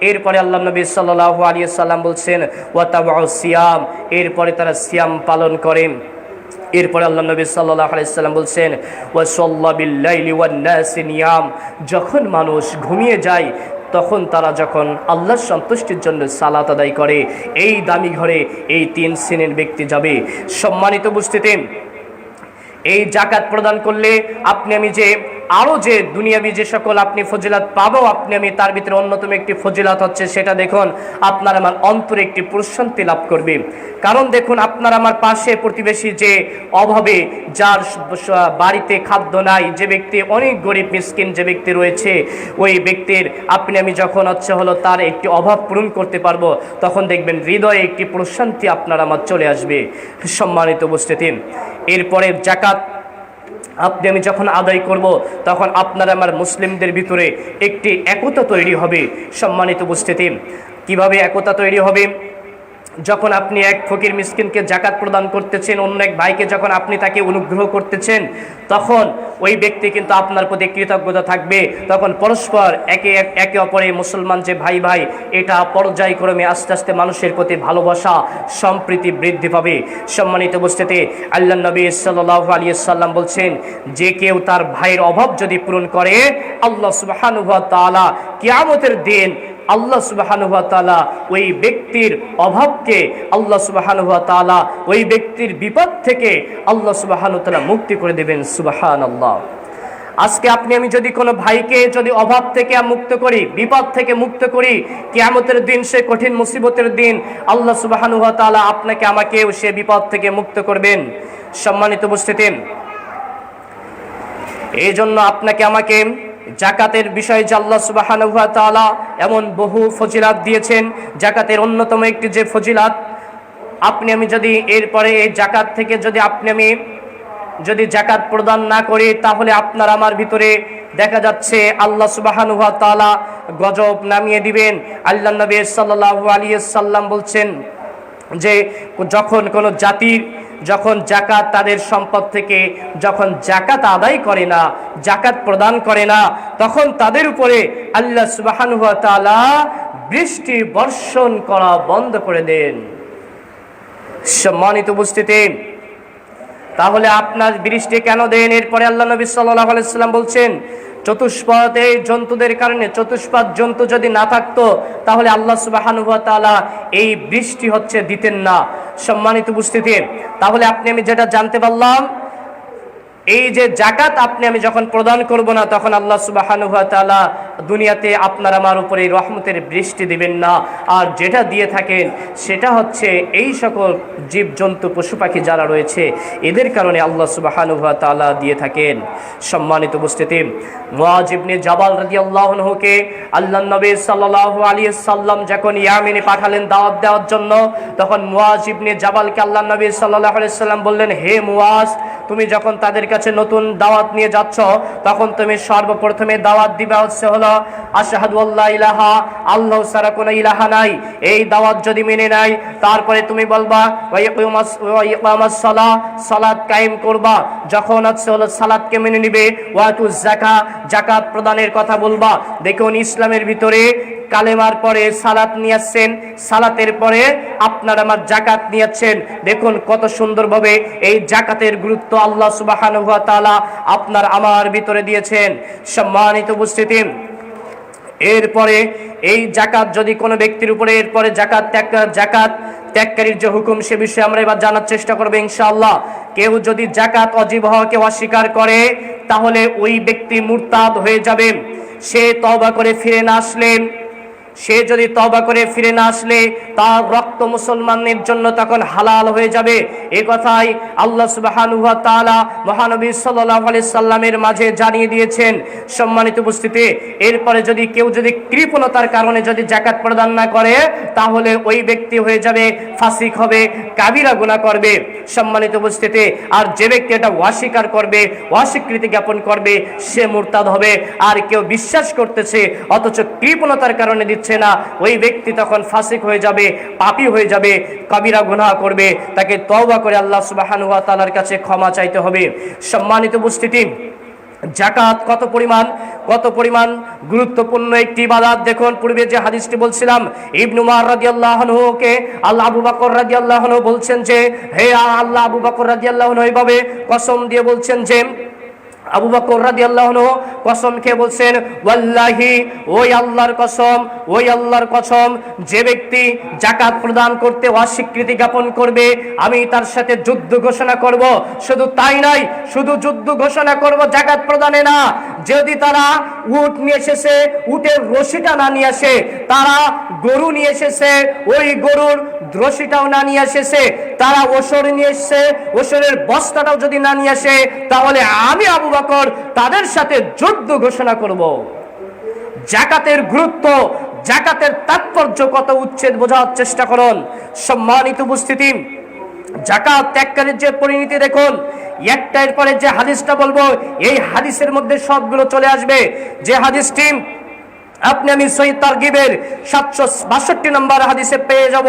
এরপরে আল্লাহ নবী সাল্লাল্লাহু আলাইহি ওয়াসাল্লাম বলছেন, ওয়া তাবউ সিয়াম, এরপরে তারা সিয়াম পালন করে। এরপরে আল্লাহ নবী সাল্লাল্লাহু আলাইহি ওয়াসাল্লাম বলছেন, ওয়া সাল্লা বিল লাইলি ওয়ান নাসি নিয়াম, যখন মানুষ ঘুমিয়ে যায় তখন তারা যখন আল্লাহর সন্তুষ্টির জন্য সালাত আদায় করে, এই দামি ঘরে এই 3 শ্রেণীর ব্যক্তি যাবে। সম্মানিত উপস্থিতি, এই যাকাত প্রদান করলে আপনি আমি যে আরো যে দুনিয়াবি যে সকল আপনি ফজিলাত পাবো, আপনি আমি তার ভিতরে অন্যতম একটি ফজিলাত হচ্ছে সেটা দেখুন, আপনার আমার অন্তরে একটি প্রশান্তি লাভ করবে। কারণ দেখুন, আপনার আমার পাশে প্রতিবেশী যে অভাবে, যার বাড়িতে খাদ্য নাই, যে ব্যক্তি অনেক গরিব মিসকিন যে ব্যক্তি রয়েছে, ওই ব্যক্তির আপনি আমি যখন হলো তার একটি অভাব পূরণ করতে পারবো, তখন দেখবেন হৃদয়ে একটি প্রশান্তি আপনার আমার চলে আসবে। সম্মানিত উপস্থিতি, এরপরে যাকাত আপনি আমি যখন আদায় করব তখন আপনার আমার মুসলিমদের ভিতরে একটি একতা তৈরি হবে। সম্মানিত উপস্থিতি, কিভাবে একতা তৈরি হবে? যখন আপনি এক ফকির মিসকিনকে যাকাত প্রদান করতেছেন, অন্য এক ভাইকে যখন আপনি তাকে অনুগ্রহ করতেছেন, তখন ওই ব্যক্তি কিন্তু আপনার প্রতি কৃতজ্ঞতা থাকবে। তখন পরস্পর একে অপরে মুসলমান যে ভাই ভাই, এটা পর্যায়ক্রমে আস্তে আস্তে মানুষের প্রতি ভালোবাসা সম্প্রীতি বৃদ্ধি পাবে। সম্মানিত উপস্থিতি, আল্লাহ নবী সাল্লাল্লাহু আলাইহি ওয়াসাল্লাম বলছেন, যে কেউ তার ভাইয়ের অভাব যদি পূরণ করে, আল্লাহ সুবহানাহু ওয়া তাআলা কিয়ামতের দিন আল্লাহ সুবহানাহু ওয়া তাআলা ওই ব্যক্তির অভাবকে, আল্লাহ সুবহানাহু ওয়া তাআলা ওই ব্যক্তির বিপদ থেকে আল্লাহ সুবহানাহু ওয়া তাআলা মুক্তি করে দেবেন। সুবহানাল্লাহ। আজকে আপনি আমি যদি কোনো ভাইকে যদি অভাব থেকে মুক্ত করি, বিপদ থেকে মুক্ত করি, কিয়ামতের দিন সে কঠিন মুসিবতের দিন আল্লাহ সুবহানাহু ওয়া তাআলা আপনাকে আমাকেও সে বিপদ থেকে মুক্ত করবেন। সম্মানিত উপস্থিতি, এই জন্য আপনাকে আমাকে যাকাতের বিষয়ে যে আল্লাহ সুবহানাহু ওয়া তাআলা এমন বহু ফজিলাত দিয়েছেন, যাকাতের অন্যতম একটি যে ফজিলাত, আপনি আমি যদি এরপরে এই যাকাত থেকে যদি আপনি আমি যদি যাকাত প্রদান না করি, তাহলে আপনার আমার ভিতরে দেখা যাচ্ছে আল্লাহ সুবহানাহু ওয়া তাআলা গজব নামিয়ে দিবেন। আল্লাহ নবী সাল্লাল্লাহু আলাইহি ওয়াসাল্লাম বলছেন যে যখন কোনো জাতির যখন যাকাত তাদের সম্পদ থেকে যখন যাকাত আদায় করে না, যাকাত প্রদান করে না, তখন তাদের উপরে আল্লাহ সুবহানাহু ওয়া তাআলা বৃষ্টি বর্ষণ করা বন্ধ করে দেন। সম্মানিত উপস্থিতি, তাহলে আপনার বৃষ্টি কেন দেন? এরপরে আল্লাহ নবী সাল্লাল্লাহু আলাইহি ওয়াসাল্লাম বলছেন, চতুষ্পদে জন্তুদের কারণে, চতুষ্পদ জন্তু যদি না থাকতো তাহলে আল্লাহ সুবহানাহু ওয়া তাআলা এই বৃষ্টি দিতেন না। সম্মানিত উপস্থিতি, তাহলে আপনি আমি যেটা জানতে পারলাম, এই যে জাকাত আপনি আমি যখন প্রদান করব না, তখন আল্লাহ সুবহানাহু ওয়া তাআলা দুনিয়াতে আপনার আমার উপরে রহমতের বৃষ্টি দিবেন না। আর যেটা দিয়ে থাকেন সেটা হচ্ছে এই সকল জীবজন্তু পশু পাখি যারা রয়েছে এদের কারণে আল্লাহ সুবহানাহু ওয়া তাআলা দিয়ে থাকেন। সম্মানিত উপস্থিতি, মুআয ইবনে জাবাল রাদিয়াল্লাহু আনহুকে আল্লাহর নবী সাল্লাল্লাহু আলাইহি সাল্লাম যখন ইয়ামেনে পাঠালেন দাওয়াত দেওয়ার জন্য, তখন মুআয ইবনে জাবালকে আল্লাহর নবী সাল্লাল্লাহু আলাইহি সাল্লাম বললেন, হে মুআয, তুমি যখন তাদের কাছে নতুন দাওয়াত নিয়ে যাচ্ছ, তখন তুমি সর্বপ্রথমে দাওয়াত দিবা হচ্ছে হলো আশহাদু আল্লা ইলাহা, আল্লাহ ছাড়া কোনো ইলাহা নাই। এই দাওয়াত যদি মেনে নেয়, তারপরে তুমি বলবা ওয়া ইকামাস সালাহ, সালাত কায়েম করবা। যখন হচ্ছে হলো সালাতকে মেনে নিবে, ওয়াতুজ যাকাত, যাকাত প্রদানের কথা বলবা। দেখুন ইসলামের ভিতরে কালেমার পরে সালাত নিয়ে আসছেন, সালাতের পরে আপনার আমার জাকাত নিয়ে আসছেন। দেখুন কত সুন্দরভাবে এই জাকাতের গুরুত্ব আল্লাহ সুবহানাহু ওয়া তাআলা আপনার আমার ভিতরে দিয়েছেন। সম্মানিত উপস্থিতি, এরপরে এই জাকাত যদি কোনো ব্যক্তির উপরে এরপরে জাকাত ত্যাগকারীর যে হুকুম, সে বিষয়ে আমরা এবার জানার চেষ্টা করবো ইনশাআল্লাহ। কেউ যদি জাকাত ওয়াজিব হওয়াকে অস্বীকার করে, তাহলে ওই ব্যক্তি মুরতাদ হয়ে যাবে। সে তওবা করে ফিরে না আসলে তার রক্ত মুসলমানদের জন্য তখন হালাল হয়ে যাবে। এই কথাই আল্লাহ সুবহানাহু ওয়া তাআলা মহানবী সাল্লাল্লাহু আলাইহি সাল্লামের মাঝে জানিয়ে দিয়েছেন। সম্মানিত উপস্থিতি, এরপরে যদি কেউ কৃপণতার কারণে যদি জাকাত প্রদান না করে, তাহলে ওই ব্যক্তি হয়ে যাবে ফাসিক, হবে কাবিরা গুনাহ করবে। সম্মানিত উপস্থিতি, আর যে ব্যক্তি এটা অস্বীকার করবে, অস্বীকৃতি জ্ঞাপন করবে, সে মুরতাদ হবে। আর কেউ বিশ্বাস করতেছে অথচ কৃপণতার কারণে দিচ্ছে না, ওই ব্যক্তি তখন ফাসিক হয়ে যাবে, পাপী হয়ে যাবে, কবিরা গুনাহ করবে। তাকে তওবা করে আল্লাহ সুবহানাহু ওয়া তাআলার কাছে ক্ষমা চাইতে হবে। সম্মানিত উপস্থিতি, জাকাত কত পরিমাণ গুরুত্বপূর্ণ একটি ইবাদত। দেখুন পূর্বে যে হাদিসটি বলছিলাম, ইবনে উমর রাদিয়াল্লাহু আনহুকে আল্লাহ আবু বকর রাদিয়াল্লাহু আনহু বলছেন যে, হে আল্লাহ, আবু বকর রাদিয়াল্লাহু আনহু এইভাবে কসম দিয়ে বলছেন যে, আবু বকর রাদিয়াল্লাহু আনহু কসম খেয়ে বলছেন, ওয়াল্লাহি, ওই আল্লাহর কসম, যে ব্যক্তি জাকাত প্রদান করতে অস্বীকৃতি জ্ঞাপন করবে, আমি তার সাথে যুদ্ধ ঘোষণা করব। শুধু তাই নয়, শুধু যুদ্ধ ঘোষণা করব জাকাত প্রদানে না, যদি তারা উট নিয়ে এসেছে, উটের রশিটা না নিয়ে আসে, তারা গরু নিয়ে এসেছে, ওই গরুর রশিটাও না নিয়ে এসেছে, তারা ওসর নিয়ে এসেছে, ওসরের বস্তাটাও যদি না নিয়ে আসে, তাহলে আমি আবু বকর তাদের সাথে যুদ্ধ ঘোষণা করব। জাকাতের গুরুত্ব, জাকাতের তাৎপর্য কত উচ্ছেদ বোঝার চেষ্টা করুন। সম্মানিত উপস্থিতি, জাকাত ত্যাগকারীর যে পরিণতি দেখুন। একটার পরে যে হাদিসটা বলবো, এই হাদিসের মধ্যে সবগুলো চলে আসবে। যে হাদিসটি আপনি আমি সহিহ তারগিবের 762 নম্বর হাদিসে পেয়ে যাব,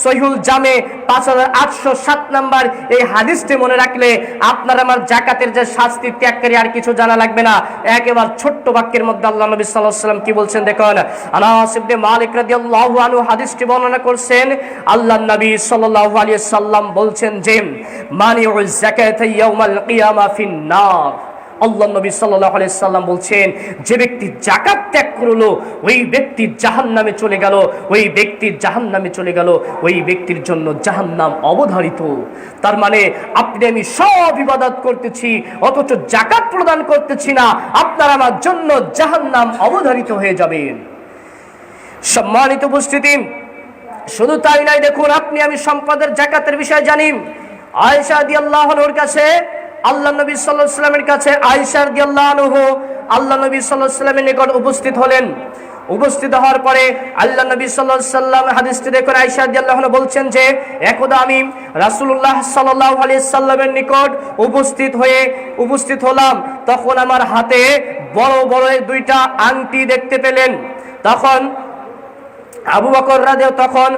সহিহুল জামে 5807 নম্বর। এই হাদিসটি মনে রাখলে আপনার আমার জাকাতের যে শাস্তি ত্যাগকারী আর কিছু জানা লাগবে না। একেবারে ছোট্ট বাক্যের মধ্যে আল্লাহ নবী সাল্লাল্লাহু আলাইহি সাল্লাম কি বলছেন দেখুন। আনাস ইবনে মালিক রাদিয়াল্লাহু আনহু হাদিসটি বর্ণনা করছেন। আল্লাহ নবী সাল্লাল্লাহু আলাইহি সাল্লাম বলছেন যে, মানিউজ যাকাত ইয়াউমাল কিয়ামা ফিন নার। আল্লাহ নবী সাল্লাল্লাহু আলাইহি সাল্লাম বলছেন, যে ব্যক্তি জাকাত ত্যাগ করলো, ওই ব্যক্তি জাহান্নামে চলে গেল, ওই ব্যক্তির জন্য জাহান্নাম অবধারিত। তার মানে আপনি আমি সব ইবাদত করতেছি, অথচ জাকাত প্রদান করতেছি না, আপনার আমার জন্য জাহান্নাম অবধারিত হয়ে যাবে। সম্মানিত উপস্থিতি, শুধু তাই নয়, দেখুন আপনি আমি সম্পদের জাকাতের বিষয়ে জানি। আয়েশা রাদিয়াল্লাহু আনহার কাছে আল্লাহ নবী সাল্লাল্লাহু আলাইহি ওয়াসাল্লামের কাছে আয়েশা রাদিয়াল্লাহু আনহা আল্লাহ নবী সাল্লাল্লাহু আলাইহি ওয়াসাল্লামের নিকট উপস্থিত হলেন। উপস্থিত হওয়ার পরে আল্লাহ নবী সাল্লাল্লাহু আলাইহি ওয়াসাল্লাম হাদিসটি দেখুন, আয়েশা রাদিয়াল্লাহু আনহা বলছেন যে, একদা আমি রাসূলুল্লাহ সাল্লাল্লাহু আলাইহি ওয়াসাল্লামের নিকট উপস্থিত হলাম। তখন আমার হাতে বড় বড় দুইটা আংটি দেখতে পেলেন। তখন আবু বকর তখন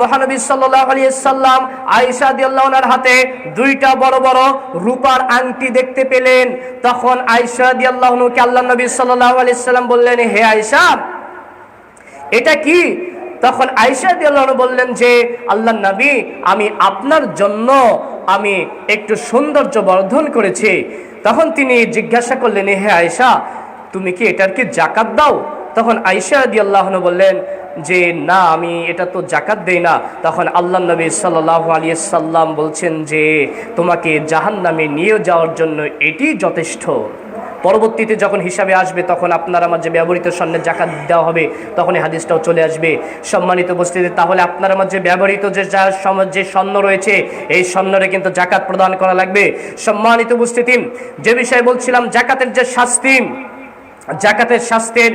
মহানবী সাল্লাল্লাহু আলাইহি ওয়াসাল্লাম আয়েশা রাদিয়াল্লাহু আনহার হাতে দুইটা বড় বড় রূপার আংটি দেখতে পেলেন। তখন আয়েশা রাদিয়াল্লাহু আনহাকে আল্লাহ নবী সাল্লাল্লাহু আলাইহি ওয়াসাল্লাম বললেন, হে আয়েশা, এটা কি? তখন আয়েশা রাদিয়াল্লাহু আনহা বললেন যে, আল্লাহর নবী, আমি আপনার জন্য আমি একটু সৌন্দর্য বর্ধন করেছি। তখন তিনি জিজ্ঞাসা করলেন, হে আয়েশা, তুমি কি এটার কি জাকাত দাও? তখন আয়েশা রাদিয়াল্লাহু আনহা বললেন, যে না আমি এটা তো জাকাত দেই না, তখন আল্লাহ নবী সাল্লাল্লাহু আলাইহি সাল্লাম বলছেন যে তোমাকে জাহান্নামে নিয়ে যাওয়ার জন্য এটি যথেষ্ট। পরবর্তীতে যখন হিসাবে আসবে তখন আপনার আমার যে ব্যবহৃত স্বর্ণের জাকাত দেওয়া হবে তখন এই হাদিসটাও চলে আসবে। সম্মানিত উপস্থিতি, তাহলে আপনার আমার যে ব্যবহৃত যে স্বর্ণ রয়েছে এই স্বর্ণরে কিন্তু জাকাত প্রদান করা লাগবে। সম্মানিত উপস্থিতি, যে বিষয়ে বলছিলাম জাকাতের যে শাস্তি, জাকাতের শাস্তির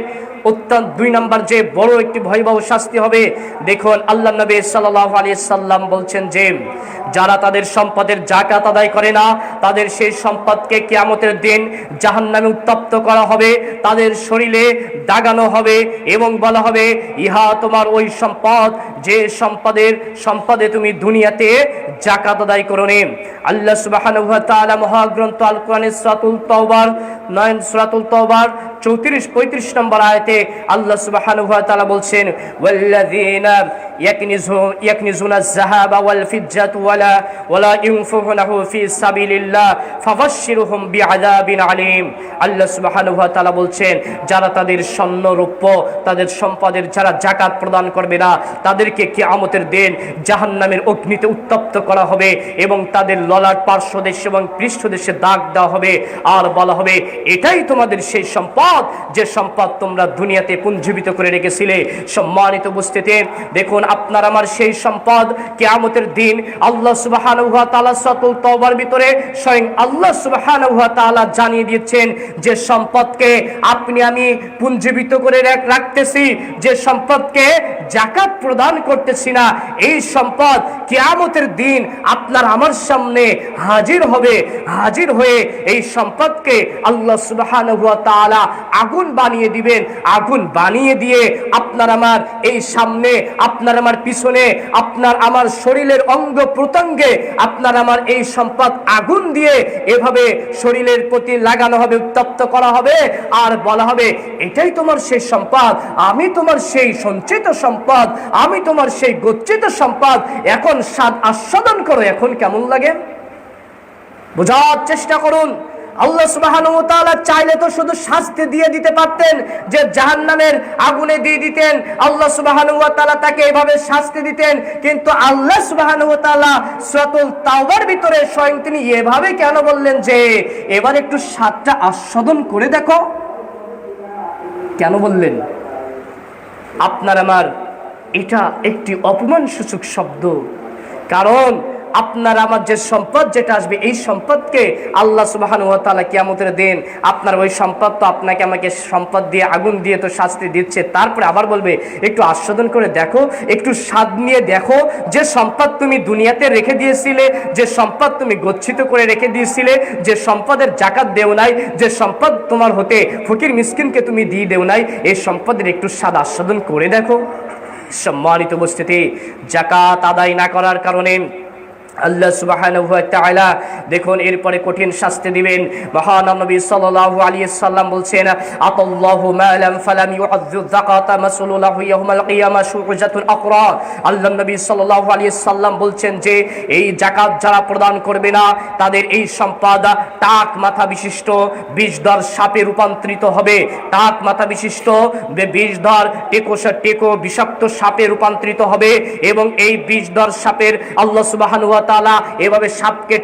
অত্যন্ত 2 নম্বর যে বড় একটি ভয়াবহ শাস্তি হবে। দেখুন আল্লাহ নবী সাল্লাল্লাহু আলাইহি সাল্লাম বলছেন যে যারা তাদের সম্পদের জাকাত আদায় করে না তাদের সেই সম্পদকে কিয়ামতের দিন জাহান্নামে উত্তপ্ত করা হবে, তাদের শরীরে দাগানো হবে এবং বলা হবে ইহা তোমার ওই সম্পদ যে সম্পদে তুমি দুনিয়াতে জাকাত আদায় করোনি। আল্লাহ সুবহানাহু ওয়া তাআলা মহাগ্রন্থ আল কোরআনের সূরাতুল তাওবার 34-35 নম্বর আয়াতে আল্লাহ সুবহানাহু ওয়া তাআলা বলছেন ওয়াল্লাযীনা ইয়াকনিজুনা আয-যাহাবা ওয়াল ফিজ্জাতা ওয়ালা ইউনফিকুনাহু ফি সাবিলিল্লাহ ফাবাশশিরহুম বিআযাবিন আলীম। আল্লাহ সুবহানাহু ওয়া তাআলা বলছেন যারা তাদের স্বর্ণ রৌপ্য তাদের সম্পদের যারা জাকাত প্রদান করবে না তাদেরকে কিয়ামতের দিন জাহান্নামের অগ্নিতে উত্তপ্ত করা হবে এবং তাদের ললাট পার্শ্বদেশে এবং পৃষ্ঠদেশে দাগ দেওয়া হবে আর বলা হবে এটাই তোমাদের সেই সম্পদ যে সম্পদ তোমরা দুনিয়াতে পুঞ্জীবিত করে রেখেছিলে। সম্মানিত উপস্থিতি, দেখুন আপনার আমার সেই সম্পদ কিয়ামতের দিন আল্লাহ সুবহানাহু ওয়া তাআলা সূরাতুল তাওবার ভিতরে স্বয়ং আল্লাহ সুবহানাহু ওয়া তাআলা জানিয়ে দিয়েছেন যে সম্পদকে আপনি আমি পুঞ্জীবিত করে রাখতেছি, যে সম্পদকে জাকাত প্রদান করতেছি না, এই সম্পদ কিয়ামতের দিন আপনার আমার সামনে হাজির হয়ে এই সম্পদকে আল্লাহ সুবহানাহু ওয়া তাআলা আগুন বানিয়ে দিবেন। আগুন বানিয়ে দিয়ে আপনার আমার এই সামনে আপনার আমার পিছনে আপনার আমার শরীরের অঙ্গ প্রত্যঙ্গে আপনার আমার এই সম্পদ আগুন দিয়ে এভাবে শরীরের প্রতি লাগানো হবে, উত্তপ্ত করা হবে আর বলা হবে এটাই তোমার সেই সম্পদ, আমি তোমার সেই সঞ্চিত সম্পদ, আমি তোমার সেই গচ্ছিত সম্পদ, এখন স্বাদ আস্বাদন করো। এখন কেমন লাগে বোঝার চেষ্টা করুন। আল্লাহ সুবহানাহু ওয়া তাআলা চাইলে তো শুধু শাস্তি দিয়ে দিতে পারতেন, যে জাহান্নামের আগুনে দিয়ে দিতেন, আল্লাহ সুবহানাহু ওয়া তাআলা তাকে এইভাবে শাস্তি দিতেন, কিন্তু আল্লাহ সুবহানাহু ওয়া তাআলা সূরাতুল তাওবার ভিতরে স্বয়ং তিনি এভাবে কেন বললেন যে এবার একটু স্বাদটা আস্বাদন করে দেখো? কেন বললেন? আপনার আমার এটা একটি অপমানসূচক শব্দ, কারণ আপনার আমার যে সম্পদ যেটা আসবে এই সম্পদকে আল্লাহ সুবহানাহু ওয়া তাআলা কিয়ামতের দিন আপনার ওই সম্পদ তো আপনাকে আমাকে সম্পদ দিয়ে আগুন দিয়ে তো শাস্তি দিচ্ছে, তারপরে আবার বলবে একটু আস্বাদন করে দেখো, একটু স্বাদ নিয়ে দেখো, যে সম্পদ তুমি দুনিয়াতে রেখে দিয়েছিলে, যে সম্পদ তুমি গচ্ছিত করে রেখে দিয়েছিলে, যে সম্পদের জাকাত দেও নাই, যে সম্পদ তোমার হতে ফকির মিসকিনকে তুমি দিয়ে দেও নাই, এই সম্পদের একটু স্বাদ আস্বাদন করে দেখো। সম্মানিত উপস্থিতি, জাকাত আদায় না করার কারণে আল্লাহ সুবহানাহু ওয়া তাআলা দেখুন এরপরে কঠিন শাস্তি দিবেন। মহান নবী সাল্লাল্লাহু আলাইহি সাল্লাম বলছেন আতাল্লাহু মালাম ফালাম ইউআযযু যাকাতা মাসলুলাহু ইয়াউমাল কিয়ামা শুজাতুল আকরা। আল্লাহ নবী সাল্লাল্লাহু আলাইহি সাল্লাম বলছেন যে এই জাকাত যারা প্রদান করবে না তাদের এই সম্পদ টাক মাথা বিশিষ্ট বিষধর সাপে রূপান্তরিত হবে। টাক মাথা বিশিষ্ট বিষধর টেকো বিষাক্ত সাপে রূপান্তরিত হবে এবং এই বিষধর সাপের আল্লাহ সুবহানাহু ওয়া তাআলা এভাবে সাপকে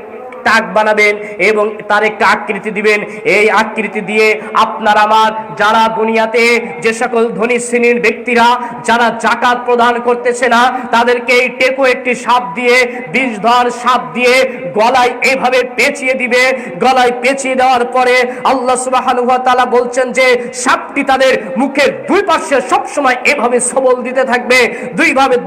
টাক বানাবেন এবং তার একটা আকৃতি দিবেন। এই আকৃতি দিয়ে আপনার আমার যারা দুনিয়াতে যে সকল ধনী শ্রেণীর ব্যক্তিরা যারা জাকাত প্রদান করতেছে না তাদেরকে এই টেকো একটি সাপ দিয়ে বিষধর সাপ দিয়ে গলায় এইভাবে পেঁচিয়ে দিবে। গলায় পেঁচিয়ে দেওয়ার পরে আল্লাহ সুবহানাহু ওয়া তাআলা বলছেন যে সাপটি তাদের মুখের দুই পাশে সব সময় এভাবে সবল দিতে থাকবে,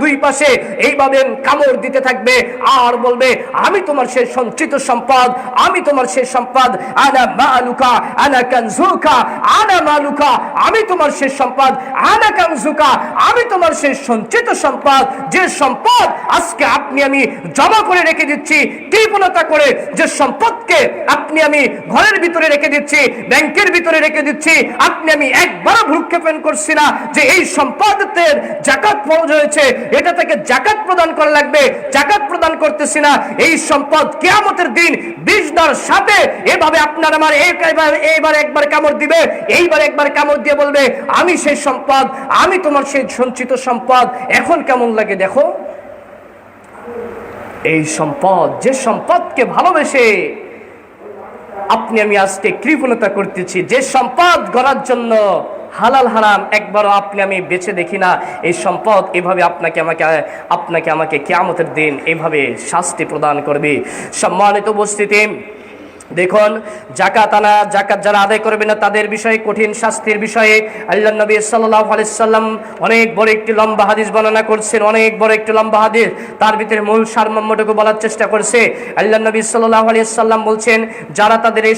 দুই পাশে এইভাবে কামড় দিতে থাকবে আর বলবে আমি তোমার সেই সঞ্চিত সম্পদ, আমি তোমার সেই সম্পদ, আনা মালুকা আনা কানজুকা, আনা মালুকা আমি তোমার সেই সম্পদ, আনা কানজুকা আমি তোমার সেই সঞ্চিত সম্পদ, যে সম্পদ আজকে আপনি আমি জমা করে রেখে দিচ্ছি কৃপণতা করে, যে সম্পদকে আপনি আমি ঘরের ভিতরে রেখে দিচ্ছি, ব্যাংকের ভিতরে রেখে দিচ্ছি, আপনি আমি একবার ভ্রুক্ষেপণ করছি না যে এই সম্পদের জাকাত ফরজ হয়েছে, এটা থেকে জাকাত প্রদান করা লাগবে, জাকাত প্রদান করতেছি না। এই সম্পদ কিয়ামতের দিন বিষদার সাথে এভাবে আপনার আমার এইবার একবার কামড় দিবে, এইবার একবার কামড় দিয়ে বলবে আমি সেই সম্পদ, আমি তোমার সেই সঞ্চিত সম্পদ। এখন কেমন লাগে দেখো। এই সম্পদ, যে সম্পদকে ভালোবেসে আপনি আমি আজকে কৃপণতা করতেছি, যে সম্পদ গড়ার জন্য হালাল হারাম একবারও আপনি আমি বেছে দেখি না, এই সম্পদ এভাবে আপনাকে আমাকে কিয়ামতের দিন এভাবে শাস্তি প্রদান করবে। সম্মানিত উপস্থিতি, দেখুন জাকাত যারা আদায় করবে না তাদের বিষয়ে কঠিন শাস্তির বিষয়ে আল্লাহর নবী সাল্লাল্লাহু আলাইহি সাল্লাম অনেক বড় একটি লম্বা হাদিস বর্ণনা করছেন, অনেক বড় একটি লম্বা হাদিস। তার ভিতরে মূল সারমর্মটুকু বলার চেষ্টা করছে। আল্লাহর নবী সাল্লাল্লাহু আলাইহি সাল্লাম বলছেন, যারা তাদের এই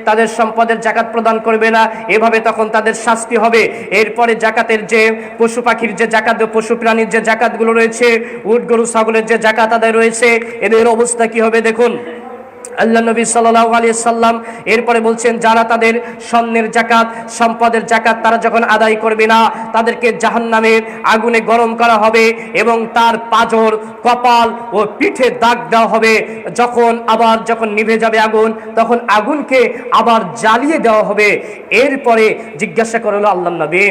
তাদের সম্পদের জাকাত প্রদান করবে না, এভাবে তখন তাদের শাস্তি হবে। এরপরে জাকাতের যে পশু পাখির যে জাকাত, পশু প্রাণীর যে জাকাতগুলো রয়েছে, উট গরু ছাগলের যে জাকাত আদায় রয়েছে, এদের অবস্থা কি হবে দেখুন। আল্লাহ নবী সাল্লাল্লাহু আলাইহি সাল্লাম এরপরে বলছেন, যারা তাদের স্বর্ণের জাকাত, সম্পদের জাকাত তারা যখন আদায় করবে না, তাদেরকে জাহান্নামের আগুনে গরম করা হবে এবং তার পাঁজর, কপাল ও পিঠে দাগ দেওয়া হবে। যখন নিভে যাবে আগুন, তখন আগুনকে আবার জ্বালিয়ে দেওয়া হবে। এরপরে জিজ্ঞাসা করলো আল্লাহর নবী,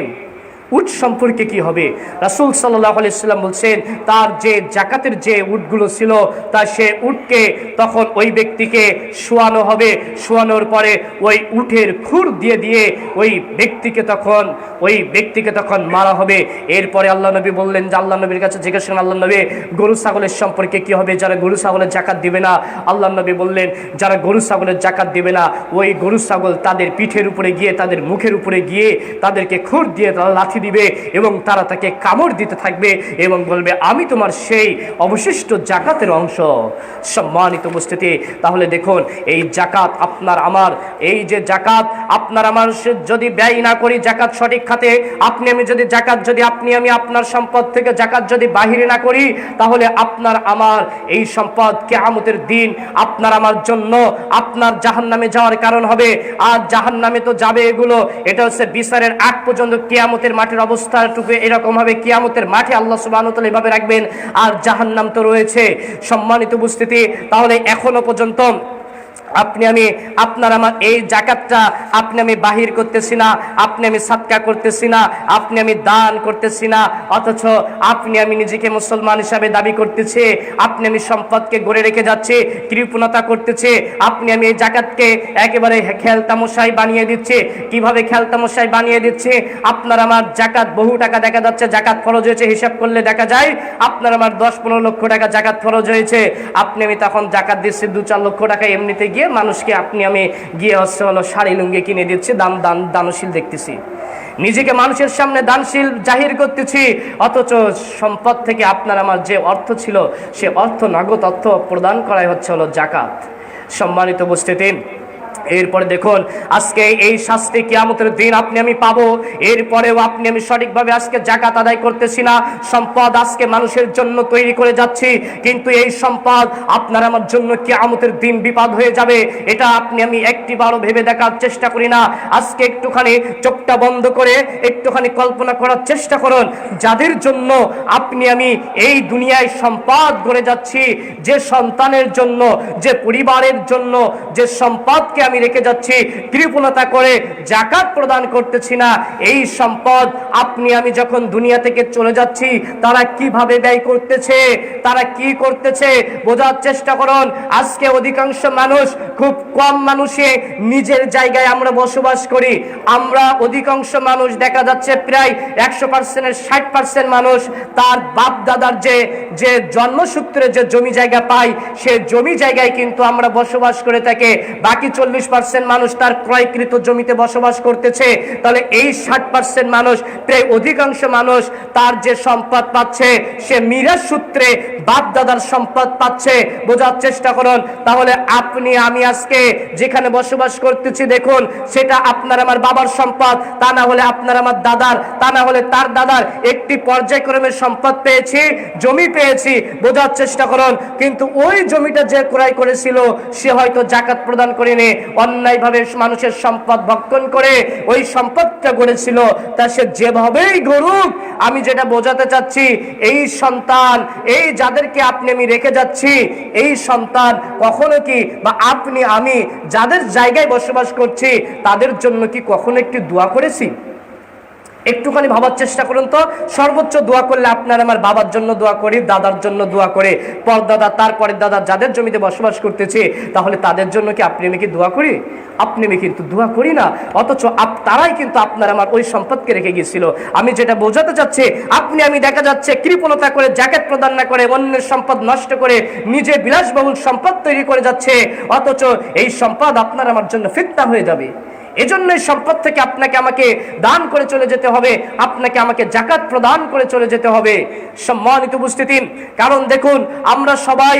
উট সম্পর্কে কি হবে? রাসূল সাল্লাল্লাহু আলাইহি সাল্লাম বলছেন, তার যে জাকাতের যে উটগুলো ছিল, তা সে উটকে তখন ওই ব্যক্তিকে শোয়ানো হবে। শোয়ানোর পরে ওই উটের খুর দিয়ে ওই ব্যক্তিকে তখন মারা হবে। এরপরে আল্লাহ নবী বললেন যে, আল্লাহ নবীর কাছে জিজ্ঞাসা করেন, আল্লাহ নবী গরু ছাগলের সম্পর্কে কি হবে? যারা গরু ছাগলের জাকাত দিবে না, আল্লাহ নবী বললেন, যারা গরু ছাগলের জাকাত দিবে না, ওই গরু ছাগল তাদের পিঠের উপরে গিয়ে, তাদের মুখের উপরে গিয়ে তাদেরকে খুর দিয়ে লাথি দিবে এবং তারা তাকে কামড় দিতে থাকবে এবং বলবে আমি তোমার সেই অবশিষ্ট জাকাতের অংশ। সম্মানিত উপস্থিতি, তাহলে দেখুন এই জাকাত আপনার আমার, এই যে জাকাত আপনার আমার যদি ব্যয় না করি জাকাত সঠিক খাতে, আপনি আমি আপনার সম্পদ থেকে জাকাত যদি বাহিরে না করি, তাহলে আপনার আমার এই সম্পদ কিয়ামতের দিন আপনার আমার জন্য আপনার জাহান্নামে যাওয়ার কারণ হবে। আর জাহান্নামে তো যাবে এগুলো, এটা হচ্ছে বিচারের আগ পর্যন্ত। কিয়ামতের মাঠের অবস্থাটুকু এরকম হবে, কিয়ামতের মাঠে আল্লাহ সুবহানাহু ওয়া তাআলা এভাবে রাখবেন, আর জাহান্নাম তো রয়েছে। সম্মানিত উপস্থিতি, তাহলে এখনো পর্যন্ত আপনি আমি আপনার আমার এই জাকাতটা আপনি আমি বাহির করতেছি না, আপনি আমি সাদকা করতেছি না, আপনি আমি দান করতেছি না, অথচ আপনি আমি নিজেকে মুসলমান হিসাবে দাবি করতেছি, আপনি আমি সম্পদকে গড়ে রেখে যাচ্ছি, কৃপণতা করতেছে। আপনি আমি এই জাকাতকে একেবারে খেলতামশাই বানিয়ে দিচ্ছে। কিভাবে খেলতামশাই বানিয়ে দিচ্ছে? আপনার আমার জাকাত বহু টাকা দেখা যাচ্ছে জাকাত খরচ হয়েছে, হিসাব করলে দেখা যায় আপনার আমার 10-15 লক্ষ টাকা জাকাত খরচ হয়েছে। আপনি আমি তখন জাকাত দিচ্ছি 2-4 লক্ষ টাকা এমনিতে গিয়ে মানুষকে, আপনি আমি গিয়ে শাড়ি লুঙ্গি কিনে দিচ্ছি, দানশীল দেখতেছি, নিজেকে মানুষের সামনে দানশীল জাহির করতেছি, অথচ সম্পদ থেকে আপনার আমার যে অর্থ ছিল সে অর্থ, নগদ অর্থ প্রদান করাই হচ্ছে জাকাত। সম্মানিত উপস্থিতি, এরপরে দেখুন আজকে এই শাস্তি কিয়ামতের দিন আপনি আমি পাবো। এরপরেও আপনি আমি সঠিকভাবে আজকে জাকাত আদায় করতেছি না, সম্পদ আজকে মানুষের জন্য তৈরি করে যাচ্ছি, কিন্তু এই সম্পদ আপনার আমার জন্য কিয়ামতের দিন বিপদ হয়ে যাবে। এটা আপনি আমি একটিবারও ভেবে দেখার চেষ্টা করি না। আজকে একটুখানি চোখটা বন্ধ করে একটুখানি কল্পনা করার চেষ্টা করুন, যাদের জন্য আপনি আমি এই দুনিয়ায় সম্পদ গড়ে যাচ্ছি, যে সন্তানের জন্য, যে পরিবারের জন্য যে সম্পদকে আমি রেখে যাচ্ছি, কৃপণতা করে জাকাত প্রদান করতেছি না, এই সম্পদ আপনি আমি যখন দুনিয়া থেকে চলে যাচ্ছি তারা কিভাবে ব্যয় করতেছে, তারা কি করতেছে বোঝার চেষ্টা করুন। আজকে অধিকাংশ মানুষ, খুব কম মানুষে নিজের জায়গায় আমরা বসবাস করি। আমরা অধিকাংশ মানুষ দেখা যাচ্ছে প্রায় 100%-এর 60% মানুষ তার বাপ দাদার যে জন্মসূত্রে যে জমি জায়গা পায়, সে জমি জায়গায় কিন্তু আমরা বসবাস করে থাকি। বাকি 40% মানুষ তার ক্রয়কৃত জমিতে বসবাস করতেছে। তাহলে এই 60% মানুষ, প্রায় অধিকাংশ মানুষ তার যে সম্পদ পাচ্ছে সে মিরাস সূত্রে বাপ দাদার সম্পদ পাচ্ছে। বোঝার চেষ্টা করুন। তাহলে আপনি আমি আজকে যেখানে বসবাস করতেছি দেখুন, সেটা আপনার আমার বাবার সম্পদ, তা না হলে আপনার আমার দাদার, তা না হলে তার দাদার। একটি পর্যায়ক্রমে সম্পদ পেয়েছি, জমি পেয়েছি। বোঝার চেষ্টা করুন। কিন্তু ওই জমিটা যে ক্রয় করেছিল সে হয়তো জাকাত প্রদান করেনি, অন্যায়ভাবে মানুষের সম্পদ ভক্ষণ করে ওই সম্পদটা গড়েছিল, তা সে যেভাবেই গড়ুক, আমি যেটা বোঝাতে চাচ্ছি, এই সন্তান, এই যাদেরকে আপনি আমি রেখে যাচ্ছি, এই সন্তান কখনো কি, বা আপনি আমি যাদের জায়গায় বসবাস করছি, তাদের জন্য কি কখনো একটি দোয়া করেছি? একটুখানি ভাবার চেষ্টা করুন তো। সর্বোচ্চ দোয়া করলে আপনার আমার বাবার জন্য দোয়া করি, দাদার জন্য দোয়া করে, পরদাদা, তারপরের দাদা, যাদের জমিতে বসবাস করতেছে, তাহলে তাদের জন্য কি আপনি আমি কি দোয়া করি? আপনি আমি কিন্তু দোয়া করি না। অথচ তারাই কিন্তু আপনার আমার ওই সম্পদকে রেখে গিয়েছিল। আমি যেটা বোঝাতে চাচ্ছি, আপনি আমি দেখা যাচ্ছে কৃপণতা করে, জাকাত প্রদান না করে, অন্যের সম্পদ নষ্ট করে নিজে বিলাসবহুল সম্পদ তৈরি করে যাচ্ছে, অথচ এই সম্পদ আপনার আমার জন্য ফিতনা হয়ে যাবে। এজন্য সম্পদ থেকে আপনাকে আমাকে দান করে চলে যেতে হবে, আপনাকে আমাকে যাকাত প্রদান করে চলে যেতে হবে। সম্মানিত উপস্থিতি, কারণ দেখুন, আমরা সবাই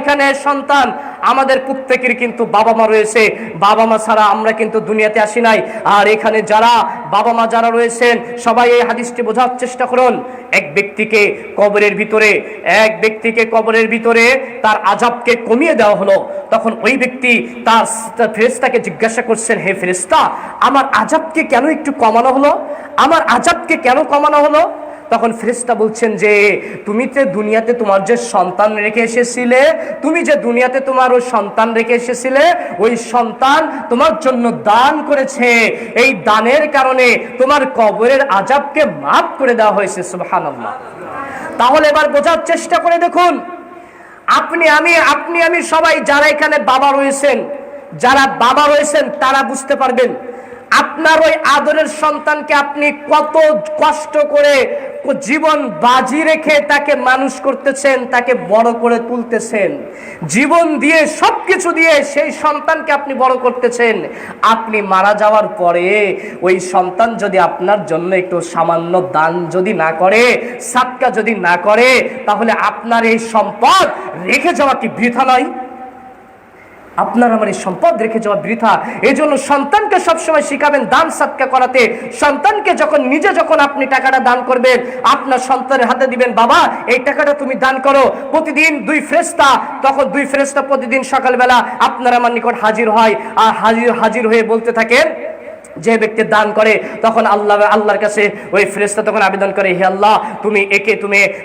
এখানে সন্তান, আমাদের প্রত্যেকের কিন্তু বাবা মা রয়েছে। বাবা মা ছাড়া আমরা কিন্তু দুনিয়াতে আসি নাই। আর এখানে যারা বাবা মা যারা রয়েছেন, সবাই এই হাদিসটি বোঝার চেষ্টা করুন। এক ব্যক্তিকে কবরের ভিতরে তার আযাবকে কমিয়ে দেওয়া হলো। তখন ওই ব্যক্তি তার ফেরেশতাকে জিজ্ঞাসা করছেন, হে ফেরেশতা, আমার আযাবকে কেন একটু কমানো হলো? আমার আযাবকে কেন কমানো হলো? তখন ফেরেশতা বলছেন যে, তুমি যে দুনিয়াতে তোমার যে সন্তান রেখে এসেছিলে, ওই সন্তান তোমার জন্য দান করেছে। এই দানের কারণে তোমার কবরের আযাবকে মাফ করে দেওয়া হয়েছে। সুবহানাল্লাহ। তাহলে এবার বোঝার চেষ্টা করে দেখুন, আপনি আমি সবাই যারা এখানে বাবা রয়েছেন, তারা বুঝতে পারবেন আপনার ওই আদরের সন্তানকে আপনি কত কষ্ট করে জীবন বাজি রেখে তাকে মানুষ করতেছেন, তাকে বড় করে তুলতেছেন, জীবন দিয়ে, সবকিছু দিয়ে সেই সন্তানকে আপনি বড় করতেছেন। আপনি মারা যাওয়ার পরে ওই সন্তান যদি আপনার জন্য একটু সামান্য দান যদি না করে, সাদকা যদি না করে, তাহলে আপনার এই সম্পদ রেখে যাওয়া কি বৃথা নয়? আপনার আমার এই সম্পদ রেখে যাওয়া বৃথা। এই জন্য সন্তানকে সবসময় শিখাবেন দান সাদকা করাতে। সন্তানকে যখন আপনি টাকাটা দান করবেন, আপনার সন্তানের হাতে দিবেন, বাবা এই টাকাটা তুমি দান করো। প্রতিদিন দুই ফেরেশতা প্রতিদিন সকালবেলা আপনার আমার নিকট হাজির হয়, আর হাজির হয়ে বলতে থাকেন, যে ব্যক্তি দান করে, তখন আল্লাহর কাছে ওই ফেরেশতা তখন আবেদন করে, হে আল্লাহ, তুমি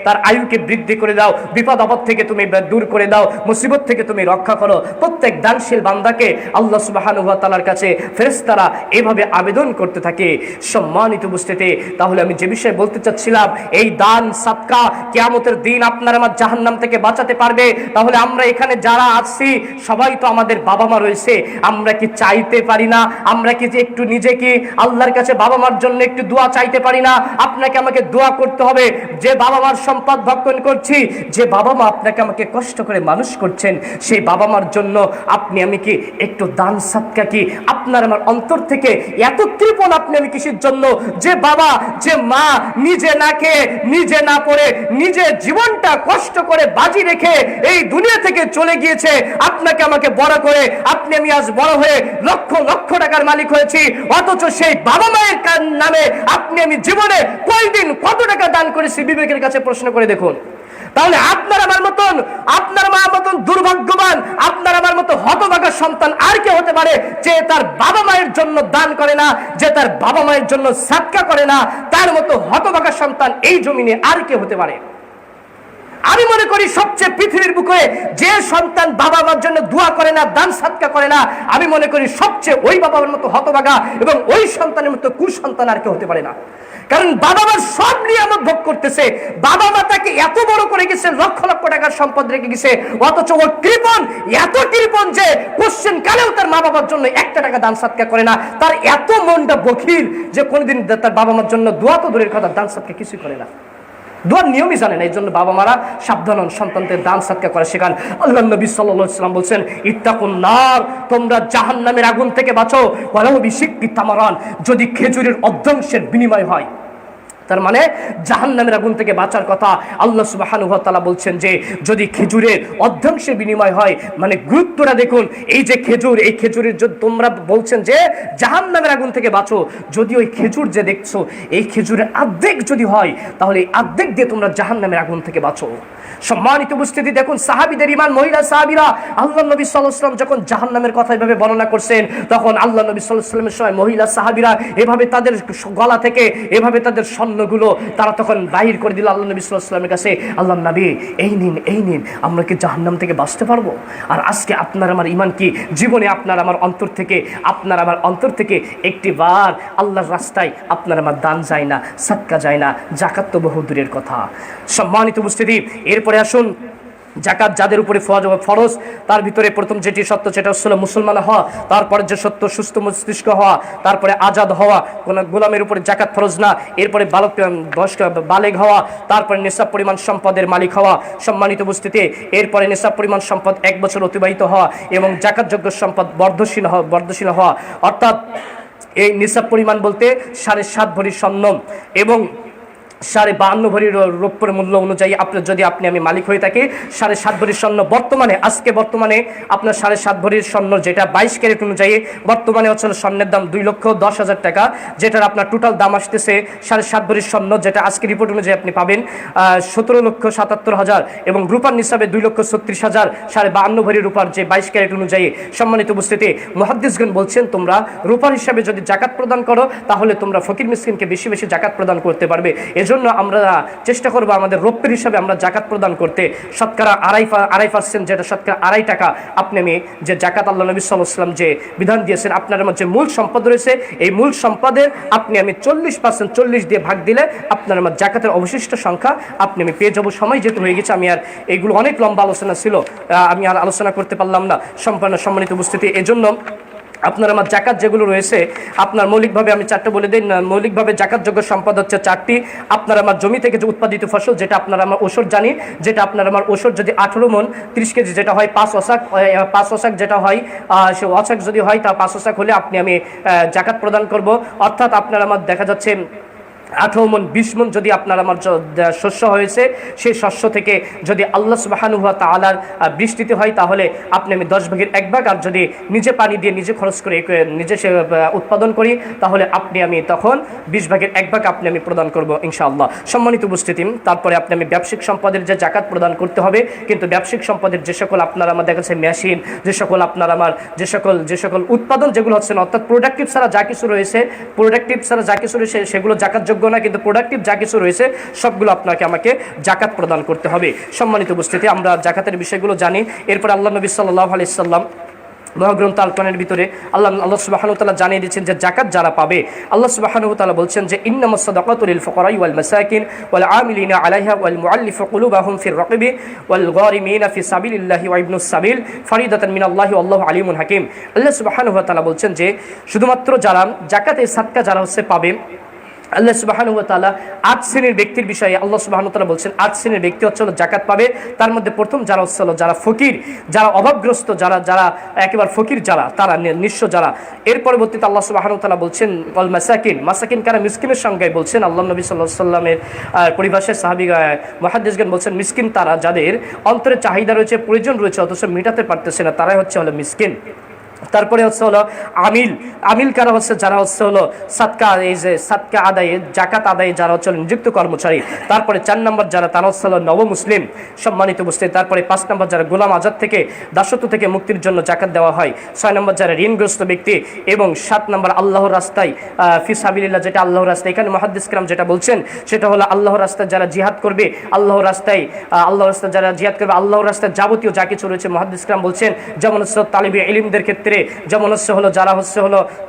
তার আয়ুকে বৃদ্ধি করে দাও, বিপদ আপদ থেকে তুমি দূর করে দাও, মুসিবত থেকে তুমি রক্ষা করো। প্রত্যেক দানশীল বান্দাকে আল্লাহ সুবহানাহু ওয়া তাআলার কাছে ফেরেশতারা এভাবে আবেদন করতে থাকে। সম্মানিত উপস্থিতি, তাহলে আমি যে বিষয়ে বলতে চাচ্ছিলাম, এই দান সাদকা কিয়ামতের দিন আপনার আমার জাহান্নাম থেকে বাঁচাতে পারবে। তাহলে আমরা এখানে যারা আছি সবাই তো আমাদের বাবা মা রয়েছে, আমরা কি চাইতে পারি না? আমরা কি যে একটু নিজে কি আল্লাহর কাছে বাবা মার জন্য একটু দোয়া চাইতে পারি না? আপনাকে আমাকে দোয়া করতে হবে, যে বাবা মার সম্পদ ভক্ষণ করছি, যে বাবা মা আপনাকে আমাকে কষ্ট করে মানুষ করছেন, সেই বাবা মার জন্য আপনি আমি কি একটু দান সাদকা কি আপনার আমার অন্তর থেকে এত কৃপণ আপনি আমি কিসের জন্য? যে বাবা, যে মা নিজে না খেয়ে, নিজে না পড়ে, নিজে জীবনটা কষ্ট করে বাজি রেখে এই দুনিয়া থেকে চলে গিয়েছে, আপনাকে আমাকে বড় করে আপনি আমি আজ বড় হয়ে লক্ষ লক্ষ টাকার মালিক হয়েছি, অথচ সেই বাবা মায়ের নামে আপনি আমি জীবনে কয়দিন কত টাকা দান করেছি? বিবেকের কাছে প্রশ্ন করে দেখুন। তাহলে আপনার আমার মতন দুর্ভাগ্যবান, আপনার আমার মতো হতভাগা সন্তান আর কে হতে পারে, যে তার বাবা মায়ের জন্য দান করে না, যে তার বাবা মায়ের জন্য সাদকা করে না? তার মতো হতভাগা সন্তান এই জমিনে আর কে হতে পারে? আমি মনে করি সবচেয়ে পৃথিবীর বুকে যে সন্তান বাবা মার জন্য দোয়া করে না, দান সাদকা করে না, আমি মনে করি সবচেয়ে ওই বাবার মতো হতভাগা এবং ওই সন্তানের মতো কুসন্তান আর কেউ হতে পারে না। কারণ বাবা মার সব নিয়ামত ভোগ করতেছে, বাবা মা তাকে এত বড় করে গেছে, লক্ষ লক্ষ টাকার সম্পদ রেখে গেছে, অথচ ও কৃপণ, এত কৃপণ যে কোশ্চেন কালেও তার মা বাবার জন্য একটা টাকা দান সাদকা করে না। তার এত মনটা বখিল যে কোনোদিন তার বাবা মার জন্য দোয়া তো দূরের কথা, দান সাদকা কিছুই করে না, দোয়ার নিয়মই জানে না। এই জন্য বাবা মারা সাবধান হন, সন্তানদের দান সাদকা করা শেখান। আল্লাহ নবী সাল্লাল্লাহু আলাইহি ওয়াসাল্লাম বলছেন, ইত্তাকুন নার, তোমরা জাহান্নামের আগুন থেকে বাঁচো, ওয়ালাউ বিশিক্কি তামারান, যদি খেজুরের অর্ধাংশের বিনিময় হয়। তার মানে জাহান্নামের আগুন থেকে বাঁচার কথা আল্লাহ সুবহানাহু ওয়া তাআলা বলছেন, যে যদি খেজুরের অর্ধাংশের বিনিময় হয়। মানে গুরুত্বটা দেখুন, এই যে খেজুর, এই খেজুরের যদি তোমরা বলছেন যে জাহান্নামের আগুন থেকে বাঁচো, যদি ওই খেজুর যে দেখছো এই খেজুরের অর্ধেক যদি হয়, তাহলে এই অর্ধেক দিয়ে তোমরা জাহান্নামের আগুন থেকে বাঁচো। সম্মানিত উপস্থিতি, দেখুন সাহাবীদের ইমান, মহিলা সাহাবীরা আল্লাহ নবী সাল্লাল্লাহু আলাইহি ওয়াসাল্লাম যখন জাহান্নামের কথা এভাবে বর্ণনা করছেন, তখন আল্লাহ নবী সাল্লাল্লাহু আলাইহি ওয়াসাল্লামের সময় মহিলা সাহাবীরা এভাবে তাদের গলা থেকে এভাবে তাদের স্বর্ণগুলো তারা তখন বাহির করে দিল আল্লাহ নবী সাল্লাল্লাহু আলাইহি ওয়াসাল্লামের কাছে। আল্লাহ নবী, এই নিন, আমরা কি জাহান্নাম থেকে বাঁচতে পারবো? আর আজকে আপনার আমার ইমান কি? জীবনে আপনার আমার অন্তর থেকে একটিবার আল্লাহর রাস্তায় আপনার আমার দান যায় না, সাদকা যায় না, যাকাত তো বহু দূরের কথা। সম্মানিত উপস্থিতি, এরপরে আসুন যাকাত যাদের উপরে ফরজ, তার ভিতরে প্রথম যেটি সত্য সেটা হচ্ছে মুসলমান হওয়া, তারপরে যে সত্য সুস্থ মস্তিষ্ক হওয়া, তারপরে আজাদ হওয়া, কোন গোলামের উপরে যাকাত ফরজ না, এরপরে বালেগ হওয়া, তারপরে নিসাব পরিমাণ সম্পদের মালিক হওয়া। সম্মানিত উপস্থিতি, এরপরে নিসাব পরিমাণ সম্পদ 1 বছর অতিবাহিত হওয়া এবং যাকাতযোগ্য সম্পদ বর্ধশীল হওয়া, অর্থাৎ এই নিসাব পরিমাণ বলতে 7.5 ভরি স্বর্ণ এবং 52 ভরি রৌপ্যের মূল্য অনুযায়ী যদি আপনি আমি মালিক হয়ে থাকি, 7.5 ভরির স্বর্ণ বর্তমানে আপনার 7.5 ভরির স্বর্ণ যেটা 22 ক্যারেট অনুযায়ী বর্তমানে হচ্ছে স্বর্ণের দাম 2,10,000 টাকা, যেটার আপনার টোটাল দাম আসতেছে 7.5 ভরির স্বর্ণ, যেটা আজকে রিপোর্ট অনুযায়ী আপনি পাবেন 17,77,000 এবং রূপার নিসাবে 2,36,000, 52 ভরি রূপার যে 22 ক্যারেট অনুযায়ী। সম্মানিত উপস্থিতি, মুহাদ্দিসগণ বলছেন তোমরা রূপার হিসাবে যদি যাকাত প্রদান করো তাহলে তোমরা ফকির মিসকিনকে বেশি বেশি যাকাত প্রদান করতে পারবে। এজন্য আমরা চেষ্টা করব আমাদের রৌপ্যের হিসাবে আমরা যাকাত প্রদান করতে। শতকরা 2.5%, যেটা শতকরা 2.5 টাকা আপনি আমি যে যাকাত আল্লাহ নবী সাল্লাল্লাহু আলাইহি ওয়াসাল্লাম যে বিধান দিয়েছেন, আপনার আমার যে মূল সম্পদ রয়েছে এই মূল সম্পদের আপনি আমি 40% 40 দিয়ে ভাগ দিলে আপনার আমার যাকাতের অবশিষ্ট সংখ্যা আপনি আমি পেয়ে যাবো। সময় যেহেতু হয়ে গেছে, আমি আর এইগুলো অনেক লম্বা আলোচনা ছিল, আমি আর আলোচনা করতে পারলাম না। সম্মানিত উপস্থিতি, এজন্য আপনার আমার জাকাত যেগুলো রয়েছে আপনার মৌলিকভাবে আমি 4টা বলে দিই। মৌলিকভাবে জাকাতযোগ্য সম্পদ হচ্ছে 4টি। আপনার আমার জমি থেকে যে উৎপাদিত ফসল, যেটা আপনার আমার ওষুধ জানি, যেটা আপনার আমার ওষুধ যদি 18 মণ 30 কেজি, যেটা হয় 5 ওসাক, যেটা হয় সে ওসাক যদি হয় তা 5 ওসাক হলে আপনি আমি জাকাত প্রদান করব। অর্থাৎ আপনার আমার দেখা যাচ্ছে 18 মণ 20 মণ যদি আপনার আমার শস্য হয়েছে, সেই শস্য থেকে যদি আল্লাহ সুবহানাহু ওয়া তাআলার বৃষ্টিতে হয় তাহলে আপনি আমি 10 ভাগের 1 ভাগ, আর যদি নিজে পানি দিয়ে নিজে খরচ করে নিজে সে উৎপাদন করি তাহলে আপনি আমি তখন 20 ভাগের 1 ভাগ আপনি আমি প্রদান করব ইনশাআল্লাহ। সম্মানিত উপস্থিতি, তারপরে আপনি আমি ব্যবসায়িক সম্পদের যে জাকাত প্রদান করতে হবে, কিন্তু ব্যবসায়িক সম্পদের যে সকল আপনার আমার দেখা যাচ্ছে মেশিন, যে সকল আপনার আমার যে সকল উৎপাদন যেগুলো হচ্ছে না, অর্থাৎ প্রোডাক্টিভ ছাড়া যা কিছু রয়েছে সেগুলো জাকাতযোগ্য না, কিন্তু প্রোডাক্টিভ যা কিছু রয়েছে সবগুলো আপনাকে আমাকে জাকাত প্রদান করতে হবে। সম্মানিত উপস্থিতি, আমরা জাকাতের বিষয়গুলো জানি। এরপর আল্লাহ নবী সাল্লাল্লাহু আলাইহি সাল্লাম মহাগ্রন্থ আল কোরআনের ভিতরে আল্লাহ সুবহানাহু ওয়া তাআলা জানিয়ে দিয়েছেন যে যাকাত যারা পাবে, আল্লাহ সুবহানাহু ওয়া তাআলা বলছেন যে ইন্নামাস সাদাকাতু লিল ফুকারাই ওয়াল মাসাকিন ওয়াল আমিলিনা আলাইহা ওয়াল মুআল্লিফি কুলুবাহুম ফির রাকিবি ওয়াল গারিমিনা ফি সাবিলিল্লাহি ওয়া ইবনুস সাবিল ফারিদাতান মিনাল্লাহি ওয়াল্লাহু আলিমুন হাকিম। আল্লাহ সুবহানাহু ওয়া তাআলা বলছেন যে শুধুমাত্র যারা যাকাতের সাদকা যারা হচ্ছে পাবে, আল্লাহ সুবহানাহু ওয়া তাআলা 8 শ্রেণীর ব্যক্তির বিষয়ে আল্লাহ সুবহানাহু ওয়া তাআলা বলছেন 8 শ্রেণীর ব্যক্তি হচ্ছে জাকাত পাবে। তার মধ্যে প্রথম যারা হচ্ছে যারা ফকির, যারা অভাবগ্রস্ত, যারা একেবারে ফকির, তারা নিঃস্ব যারা। এর পরবর্তীতে আল্লাহ সুবহানাহু ওয়া তাআলা বলছেন ওয়াল মাসাকিন কারা মিসকিনের সংজ্ঞায় বলছেন আল্লাহ নবী সাল্লাল্লাহু আলাইহি ওয়াসাল্লামের পরিভাষায় সাহাবী মুহাদ্দিসগণ বলছেন মিসকিন তারা যাদের অন্তরে চাহিদা রয়েছে, প্রয়োজন রয়েছে, অথচ মেটাতে পারতেছে না, তারাই হচ্ছে মিসকিন। তারপরে হচ্ছে আমিল কারা হচ্ছে যারা হচ্ছে সাদকা আদায়ে জাকাত আদায়ে যারা হচ্ছে নিযুক্ত কর্মচারী। তারপরে 4 নম্বর যারা তারা হচ্ছে নব মুসলিম। সম্মানিত উপস্থিতি, তারপরে 5 নম্বর যারা গোলাম আজাদ থেকে দাসত্ব থেকে মুক্তির জন্য জাকাত দেওয়া হয়। 6 নম্বর যারা ঋণগ্রস্ত ব্যক্তি এবং 7 নম্বর আল্লাহর রাস্তায় ফি সাবিলিল্লাহ, যেটা আল্লাহর রাস্তায়। এখানে মুহাদ্দিস کرام যেটা বলছেন সেটা হলো আল্লাহর রাস্তায় যারা জিহাদ করবে, আল্লাহর রাস্তায় যারা জিহাদ করবে, আল্লাহর রাস্তায় যাবতীয় যা কিছু রয়েছে মুহাদ্দিস کرام বলছেন যেমন হচ্ছে তালিবে ইলমদের ক্ষেত্রে, যেমন হচ্ছে যারা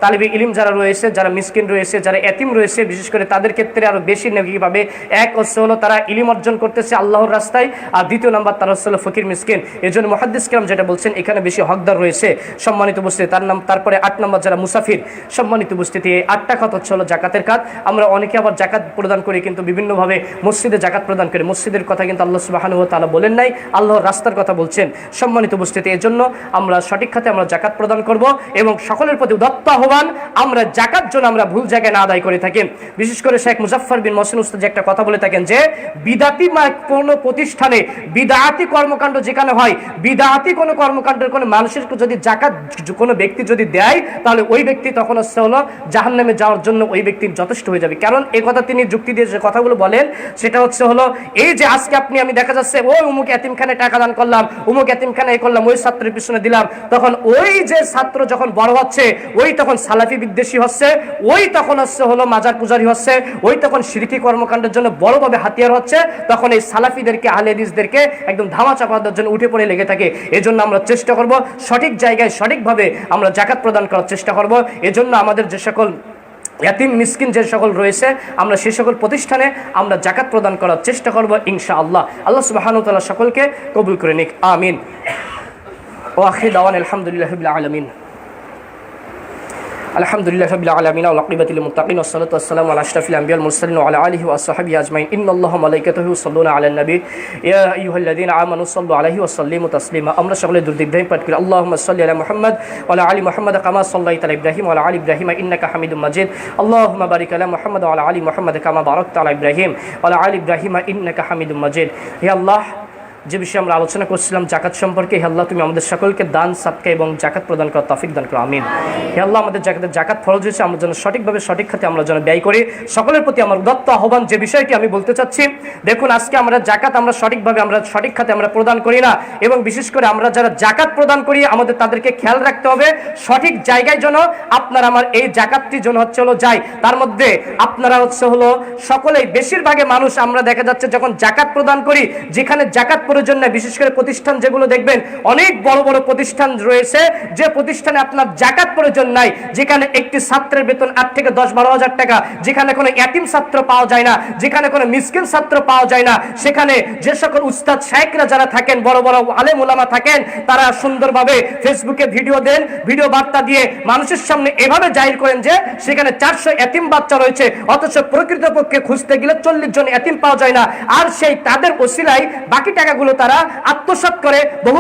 তালিবে ইলম যারা রয়েছে, যারা মিসকিন রয়েছে, যারা এতিম রয়েছে, বিশেষ করে তাদের ক্ষেত্রে আরো বেশি নেকি পাবে। এক হচ্ছে তারা ইলম অর্জন করতেছে আল্লাহর রাস্তায়, আর দ্বিতীয় নাম্বার তারা হচ্ছে ফকির মিসকিন। এজন্য মুহাদ্দিস کرام যেটা বলছেন এখানে বেশি হকদার রয়েছে। সম্মানিত উপস্থিতি, তারপরে 8 নম্বর যারা মুসাফির। সম্মানিত উপস্থিতি, এই 8টা খাত হচ্ছে জাকাতের খাত। আমরা অনেকে আবার জাকাত প্রদান করি কিন্তু বিভিন্নভাবে মসজিদে জাকাত প্রদান করি, মসজিদের কথা কিন্তু আল্লাহ সুবহানাহু ওয়া তাআলা বলেন নাই, আল্লাহর রাস্তার কথা বলছেন। সম্মানিত উপস্থিতি, এজন্য আমরা সঠিক খাতে আমরা জাকাত প্রদান প্রদান করব এবং সকলের প্রতি উদাত্ত আহ্বান, আমরা যাকাত যেন আমরা ভুল জায়গায় না আদায় করে থাকি। বিশেষ করে শেখ মুজাফফর বিন মহসিন উস্তাদ যে একটা কথা বলে থাকেন যে বিদাতি কোনো প্রতিষ্ঠানে বিদাতি কর্মকাণ্ড যেখানে হয়, বিদাতি কোনো কর্মকাণ্ডের কোনো মানুষের যদি জাকাত কোনো ব্যক্তি যদি দেয়, তাহলে ওই ব্যক্তি তখন হচ্ছে হলো জাহান্নামে যাওয়ার জন্য ওই ব্যক্তির যথেষ্ট হয়ে যাবে। কারণ এই কথা তিনি যুক্তি দিয়ে যে কথাগুলো বলেন সেটা হচ্ছে হলো এই যে আজকে আমি দেখা যাচ্ছে ওই উমুক এতিমখানে টাকা দান করলাম, উমুক এতিমখানে এই করলাম, ওই ছাত্রের পিছনে দিলাম, তখন ওই যে ছাত্র যখন বড় হচ্ছে ওই তখন সালাফি বিদ্বেষী হচ্ছে, ওই তখন হচ্ছে হলো মাজার পূজারী হচ্ছে, ওই তখন শিরকি কর্মকাণ্ডের জন্য বড়ভাবে হাতিয়ার হচ্ছে, তখন এই সালাফিদেরকে আহলে হাদিসদেরকে একদম ধামা চাপা দেওয়ার জন্য উঠে পড়ে লেগে থাকে। এজন্য আমরা চেষ্টা করব সঠিক জায়গায় সঠিকভাবে আমরা জাকাত প্রদান করার চেষ্টা করব। এজন্য আমাদের যে সকল ইয়াতিম মিসকিন যে সকল রয়েছে আমরা সেই সকল প্রতিষ্ঠানে আমরা জাকাত প্রদান করার চেষ্টা করব ইনশাআল্লাহ। আল্লাহ সুবহানাহু ওয়া তাআলা সকলকে কবুল করে নিক, আমিন। ওয়া আখির দাওয়ানা আলহামদুলিল্লাহি রাব্বিল আলামিন। আলহামদুলিল্লাহি রাব্বিল আলামিন ওয়া আকিবাতুল মুত্তাকিন ওয়া সলাতু ওয়া সালামু আলা আশরাফিল আমবিয়া ওয়াল মুরসালিন ওয়া আলা আলিহি ওয়া আসহাবিহি আজমাইন। ইন্নাল্লাহা ওয়া মালাইকাতাহু ইউসাল্লুনা আলান নবী ইয়া আইয়ুহাল্লাযীনা আমানু সাল্লু আলাইহি ওয়া সাল্লিমু তাসলিমা। আমরা সকলে দুরূদ ইব্রাহিম পাঠ করি। আল্লাহুম্মা সাল্লি আলা মুহাম্মাদ ওয়া আলা আলি মুহাম্মাদ কামা সাল্লাইতা আলা ইব্রাহিম ওয়া আলা আলি ইব্রাহিম ইন্নাকা হামিদুম মাজিদ। আল্লাহুম্মা বারিক আলা মুহাম্মাদ ওয়া আলা আলি মুহাম্মাদ কামা বারাকতা আলা ইব্রাহিম ওয়া আলা আলি ইব্রাহিম ইন্নাকা হামিদুম মাজিদ। হে আল্লাহ, যে বিষয়ে আমরা আলোচনা করছিলাম জাকাত সম্পর্কে, হে আল্লাহ তুমি আমাদের সকলকে দান সাদকা এবং জাকাত প্রদান করার তৌফিক দান করো, আমিন। হে আল্লাহ, আমাদের জাকাত ফরজ হয়েছে, আমরা যেন সঠিকভাবে সঠিক খাতে আমরা যেন ব্যয় করি। সকলের প্রতি আমার উদাত্ত আহ্বান, যে বিষয়টি আমি বলতে চাচ্ছি, দেখুন আজকে আমরা জাকাত আমরা সঠিকভাবে আমরা সঠিক খাতে আমরা প্রদান করি না, এবং বিশেষ করে আমরা যারা জাকাত প্রদান করি আমাদের তাদেরকে খেয়াল রাখতে হবে সঠিক জায়গায় যেন আপনার আমার এই জাকাতটি যেন হচ্ছে হলো যায়। তার মধ্যে আপনারা হচ্ছে হলো সকলেই বেশিরভাগে মানুষ আমরা দেখা যাচ্ছে যখন জাকাত প্রদান করি, যেখানে জাকাত প্রয়োজন নাই, বিশেষ করে প্রতিষ্ঠান যেগুলো দেখবেন অনেক বড় বড় প্রতিষ্ঠান রয়েছে, যে প্রতিষ্ঠানে আপনার জাকাত প্রয়োজন নাই, যেখানে একটি ছাত্রের বেতন 8 থেকে 10-12 হাজার টাকা, যেখানে কোনো ইয়াতিম ছাত্র পাওয়া যায় না, যেখানে কোনো মিসকিন ছাত্র পাওয়া যায় না, সেখানে যে সকল উস্তাদ শাইখরা যারা থাকেন, বড় বড় আলেম উলামা থাকেন, তারা সুন্দরভাবে ফেসবুকে ভিডিও দেন, ভিডিও বার্তা দিয়ে মানুষের সামনে এভাবে জাহির করেন যে সেখানে 400 ইয়াতিম বাচ্চা রয়েছে, অথচ প্রকৃতপক্ষে খুঁজতে গেলে 40 জন ইয়াতিম পাওয়া যায় না। আর সেই তাদের ওসিলায় বাকি টাকাগুলো তারা আত্মসাৎ করে বহু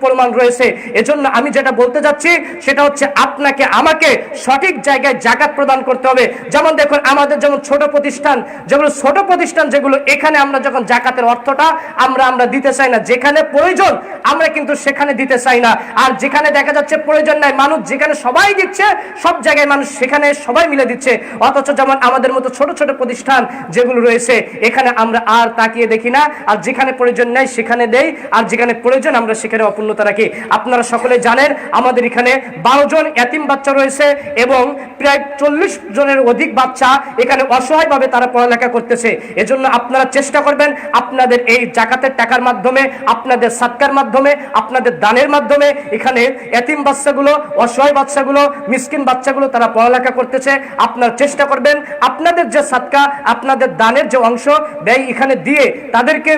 পরিমাণ রয়েছে। এজন্য আমি যেটা বলতে যাচ্ছি সেটা হচ্ছে আপনাকে আমাকে সঠিক জায়গায় জাকাত প্রদান করতে হবে। যেমন দেখুন আমাদের যেমন ছোট প্রতিষ্ঠান যেগুলো এখানে আমরা যখন জাকাতের অর্থটা আমরা দিতে চাই না, যেখানে প্রয়োজন আমরা কিন্তু সেখানে দিতে চাই না, আর যেখানে দেখা যাচ্ছে প্রয়োজন নাই, মানুষ যেখানে সবাই দিচ্ছে সব জায়গায় মানুষ সেখানে সবাই মিলে দিচ্ছে, অথচ যেমন আমাদের মতো ছোট ছোট প্রতিষ্ঠান যেগুলো রয়েছে এখানে আমরা আর তাকিয়ে দেখি না, আর যেখানে প্রয়োজন নেই সেখানে দেই, আর যেখানে প্রয়োজন আমরা সেখানে অপূর্ণতা রাখি। আপনারা সকলে জানেন আমাদের এখানে 12 জন ইয়াতিম বাচ্চা রয়েছে এবং প্রায় 40 জনের অধিক বাচ্চা এখানে অসহায়ভাবে তারা পড়ালেখা করতেছে। এজন্য আপনারা চেষ্টা করবেন আপনাদের এই জাকাতের টাকার মাধ্যমে, আপনাদের সাদকার মাধ্যমে, আপনাদের দানের মাধ্যমে এখানে ইয়াতিম বাচ্চাগুলো, অসহায় বাচ্চাগুলো, মিসকিন বাচ্চাগুলো তারা পড়ালেখা করতেছে, আপনারা চেষ্টা করবেন আপনাদের যে সাদকা, আপনাদের দানের যে অংশ ব্যয় এখানে দিয়ে তাদেরকে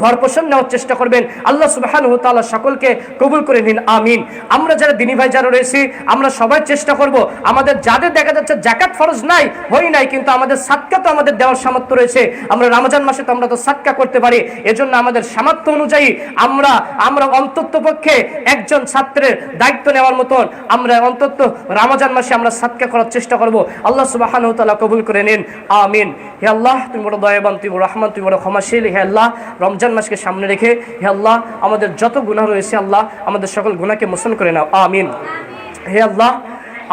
ভরপোষণ নেওয়ার চেষ্টা করবেন। আল্লাহ সুবহানাহু ওয়া তাআলা সকলকে কবুল করে নিন, আমিন। আমরা যারা দিনী ভাই যারা রয়েছি আমরা সবাই চেষ্টা করব, আমাদের যাদের দেখা যাচ্ছে জাকাত ফরজ নাই নাই কিন্তু আমাদের সাদকা তো আমাদের দেওয়ার সামর্থ্য রয়েছে, আমরা রমজান মাসে তো আমরা তো সাদকা করতে পারি, এজন্য আমাদের সামর্থ্য অনুযায়ী আমরা অন্ততপক্ষে একজন ছাত্রের দায়িত্ব নেওয়ার মতন আমরা অন্তত রমজান মাসে আমরা সাদকা করার চেষ্টা করব। আল্লাহ সুবহানাহু ওয়া তাআলা কবুল করে নিন, আমিন। হে আল্লাহ, তুমি বড় দয়াবান, তুমি বড় রহমান, তুমি বড় ক্ষমাশীল। হে আল্লাহ, রমজান মাসকে সামনে রেখে হে আল্লাহ আমাদের যত গুনাহ রয়েছে আল্লাহ আমাদের সকল গুনাহকে মোচন করে নাও, আমিন। হে আল্লাহ,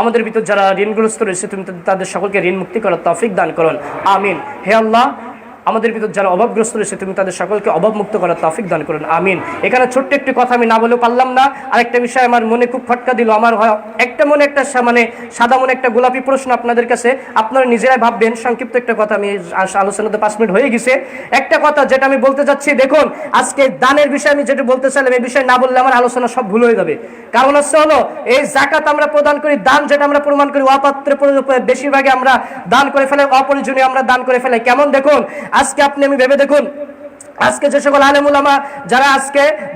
আমাদের ভিতর যারা ঋণগ্রস্ত রয়েছে তুমি তাদের সকলকে ঋণ মুক্তি করার তৌফিক দান করুন, আমিন। হে আল্লাহ, আমাদের ভিতর যারা অভাবগ্রস্ত রয়েছে তুমি তাদের সকলকে অভাব মুক্ত করার তৌফিক দান করুন, আমিন। এখানে ছোট্ট একটি কথা আমি না বলে পারলাম না, আরেকটা বিষয় আমার মনে খুব খটকা দিল। আমার একটা মনে একটা সাদা মনে একটা গোলাপি প্রশ্ন আপনাদের কাছে, আপনারা নিজেরাই ভাববেন। সংক্ষিপ্ত একটা কথা, আমি আলোচনাতে 5 মিনিট হয়ে গেছে। একটা কথা যেটা আমি বলতে চাচ্ছি, দেখুন আজকে দানের বিষয়ে আমি যেটা বলতে চাইলাম এই বিষয়ে না বললে আমার আলোচনা সব ভুল হয়ে যাবে। কারণ হলো এই জাকাত আমরা প্রদান করি, দান যেটা আমরা প্রমাণ করি অপাত্রে বেশিরভাগে আমরা দান করে ফেলে, অপরিজনীয় আমরা দান করে ফেলে। কেমন দেখুন আজকে আপনি আমি ভেবে দেখুন, আজকে যে সকল আলেম উলামা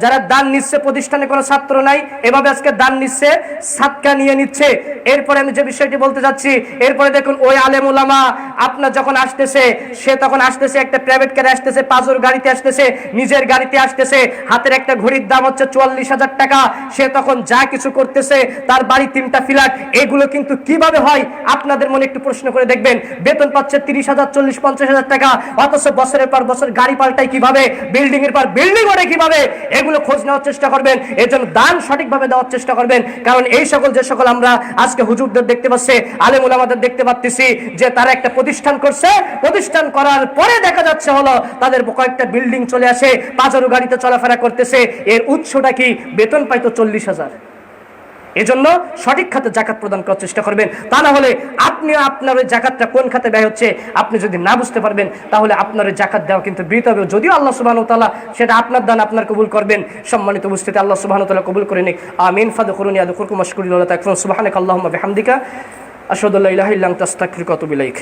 যারা দান নিচ্ছে, প্রতিষ্ঠানে কোনো ছাত্র নাই, এভাবে আজকে দান নিচ্ছে, সাদকা নিয়ে নিচ্ছে, এরপরে আমি যে বিষয়টি বলতে যাচ্ছি, এরপরে দেখুন ওই আলেম উলামা আপনার যখন আসতেছে, সে তখন আসতেছে একটা প্রাইভেট কারে আসতেছে, পাঁচর গাড়িতে আসতেছে, নিজের গাড়িতে আসতেছে, হাতের একটা ঘড়ির দাম হচ্ছে 44,000 টাকা। সে তখন যা কিছু করতেছে, তার বাড়ি 3টা ফ্ল্যাট, এগুলো কিন্তু কিভাবে হয় আপনাদের মনে একটু প্রশ্ন করে দেখবেন। বেতন পাচ্ছে 30,000, 40, 50,000 টাকা, অথচ বছরের পর বছর গাড়ি পাল্টায় কিভাবে, বিল্ডিং এর পর বিল্ডিং ওঠে কিভাবে, এগুলো খোঁজ নেওয়ার চেষ্টা করবেন। এর জন্য দান সঠিকভাবে দেওয়ার চেষ্টা করবেন। কারণ এই সকল যে সকল আমরা আজকে হুজুরদের দেখতে পাচ্ছি, আলেম উলামাদের দেখতে পাচ্ছি যে তারা একটা প্রতিষ্ঠান করছে, প্রতিষ্ঠান করার পরে দেখা যাচ্ছে হলো তাদের কয়েকটা বিল্ডিং চলে আসে, পাঁচরু গাড়িতে চলাফেরা করতেছে। এর উৎসটা কি? বেতন পাইতো 40,000। এজন্য সঠিক খাতে জাকাত প্রদান করার চেষ্টা করবেন। তা না হলে আপনি আপনার ওই জাকাতটা কোন খাতে ব্যয় হচ্ছে আপনি যদি না বুঝতে পারবেন, তাহলে আপনার ওই জাকাত দেওয়া কিন্তু বৃথা হবে। যদিও আল্লাহ সুবহানাহু ওয়া তাআলা সেটা আপনার দান আপনার কবুল করবেন। সম্মানিত উপস্থিতি, আল্লাহ সুবহানাহু ওয়া তাআলা কবুল করে নিক। আমিন। ফাদখুরুনি আদখুরকুম ওয়াশকুরু লিল্লাহি তাকফুরুন সুবহানাকাল্লাহুম্মা বিহামদিকা আশহাদু আল্লা ইলাহা ইল্লা আনতা আস্তাগফিরুকা ওয়া আতুবু ইলাইক।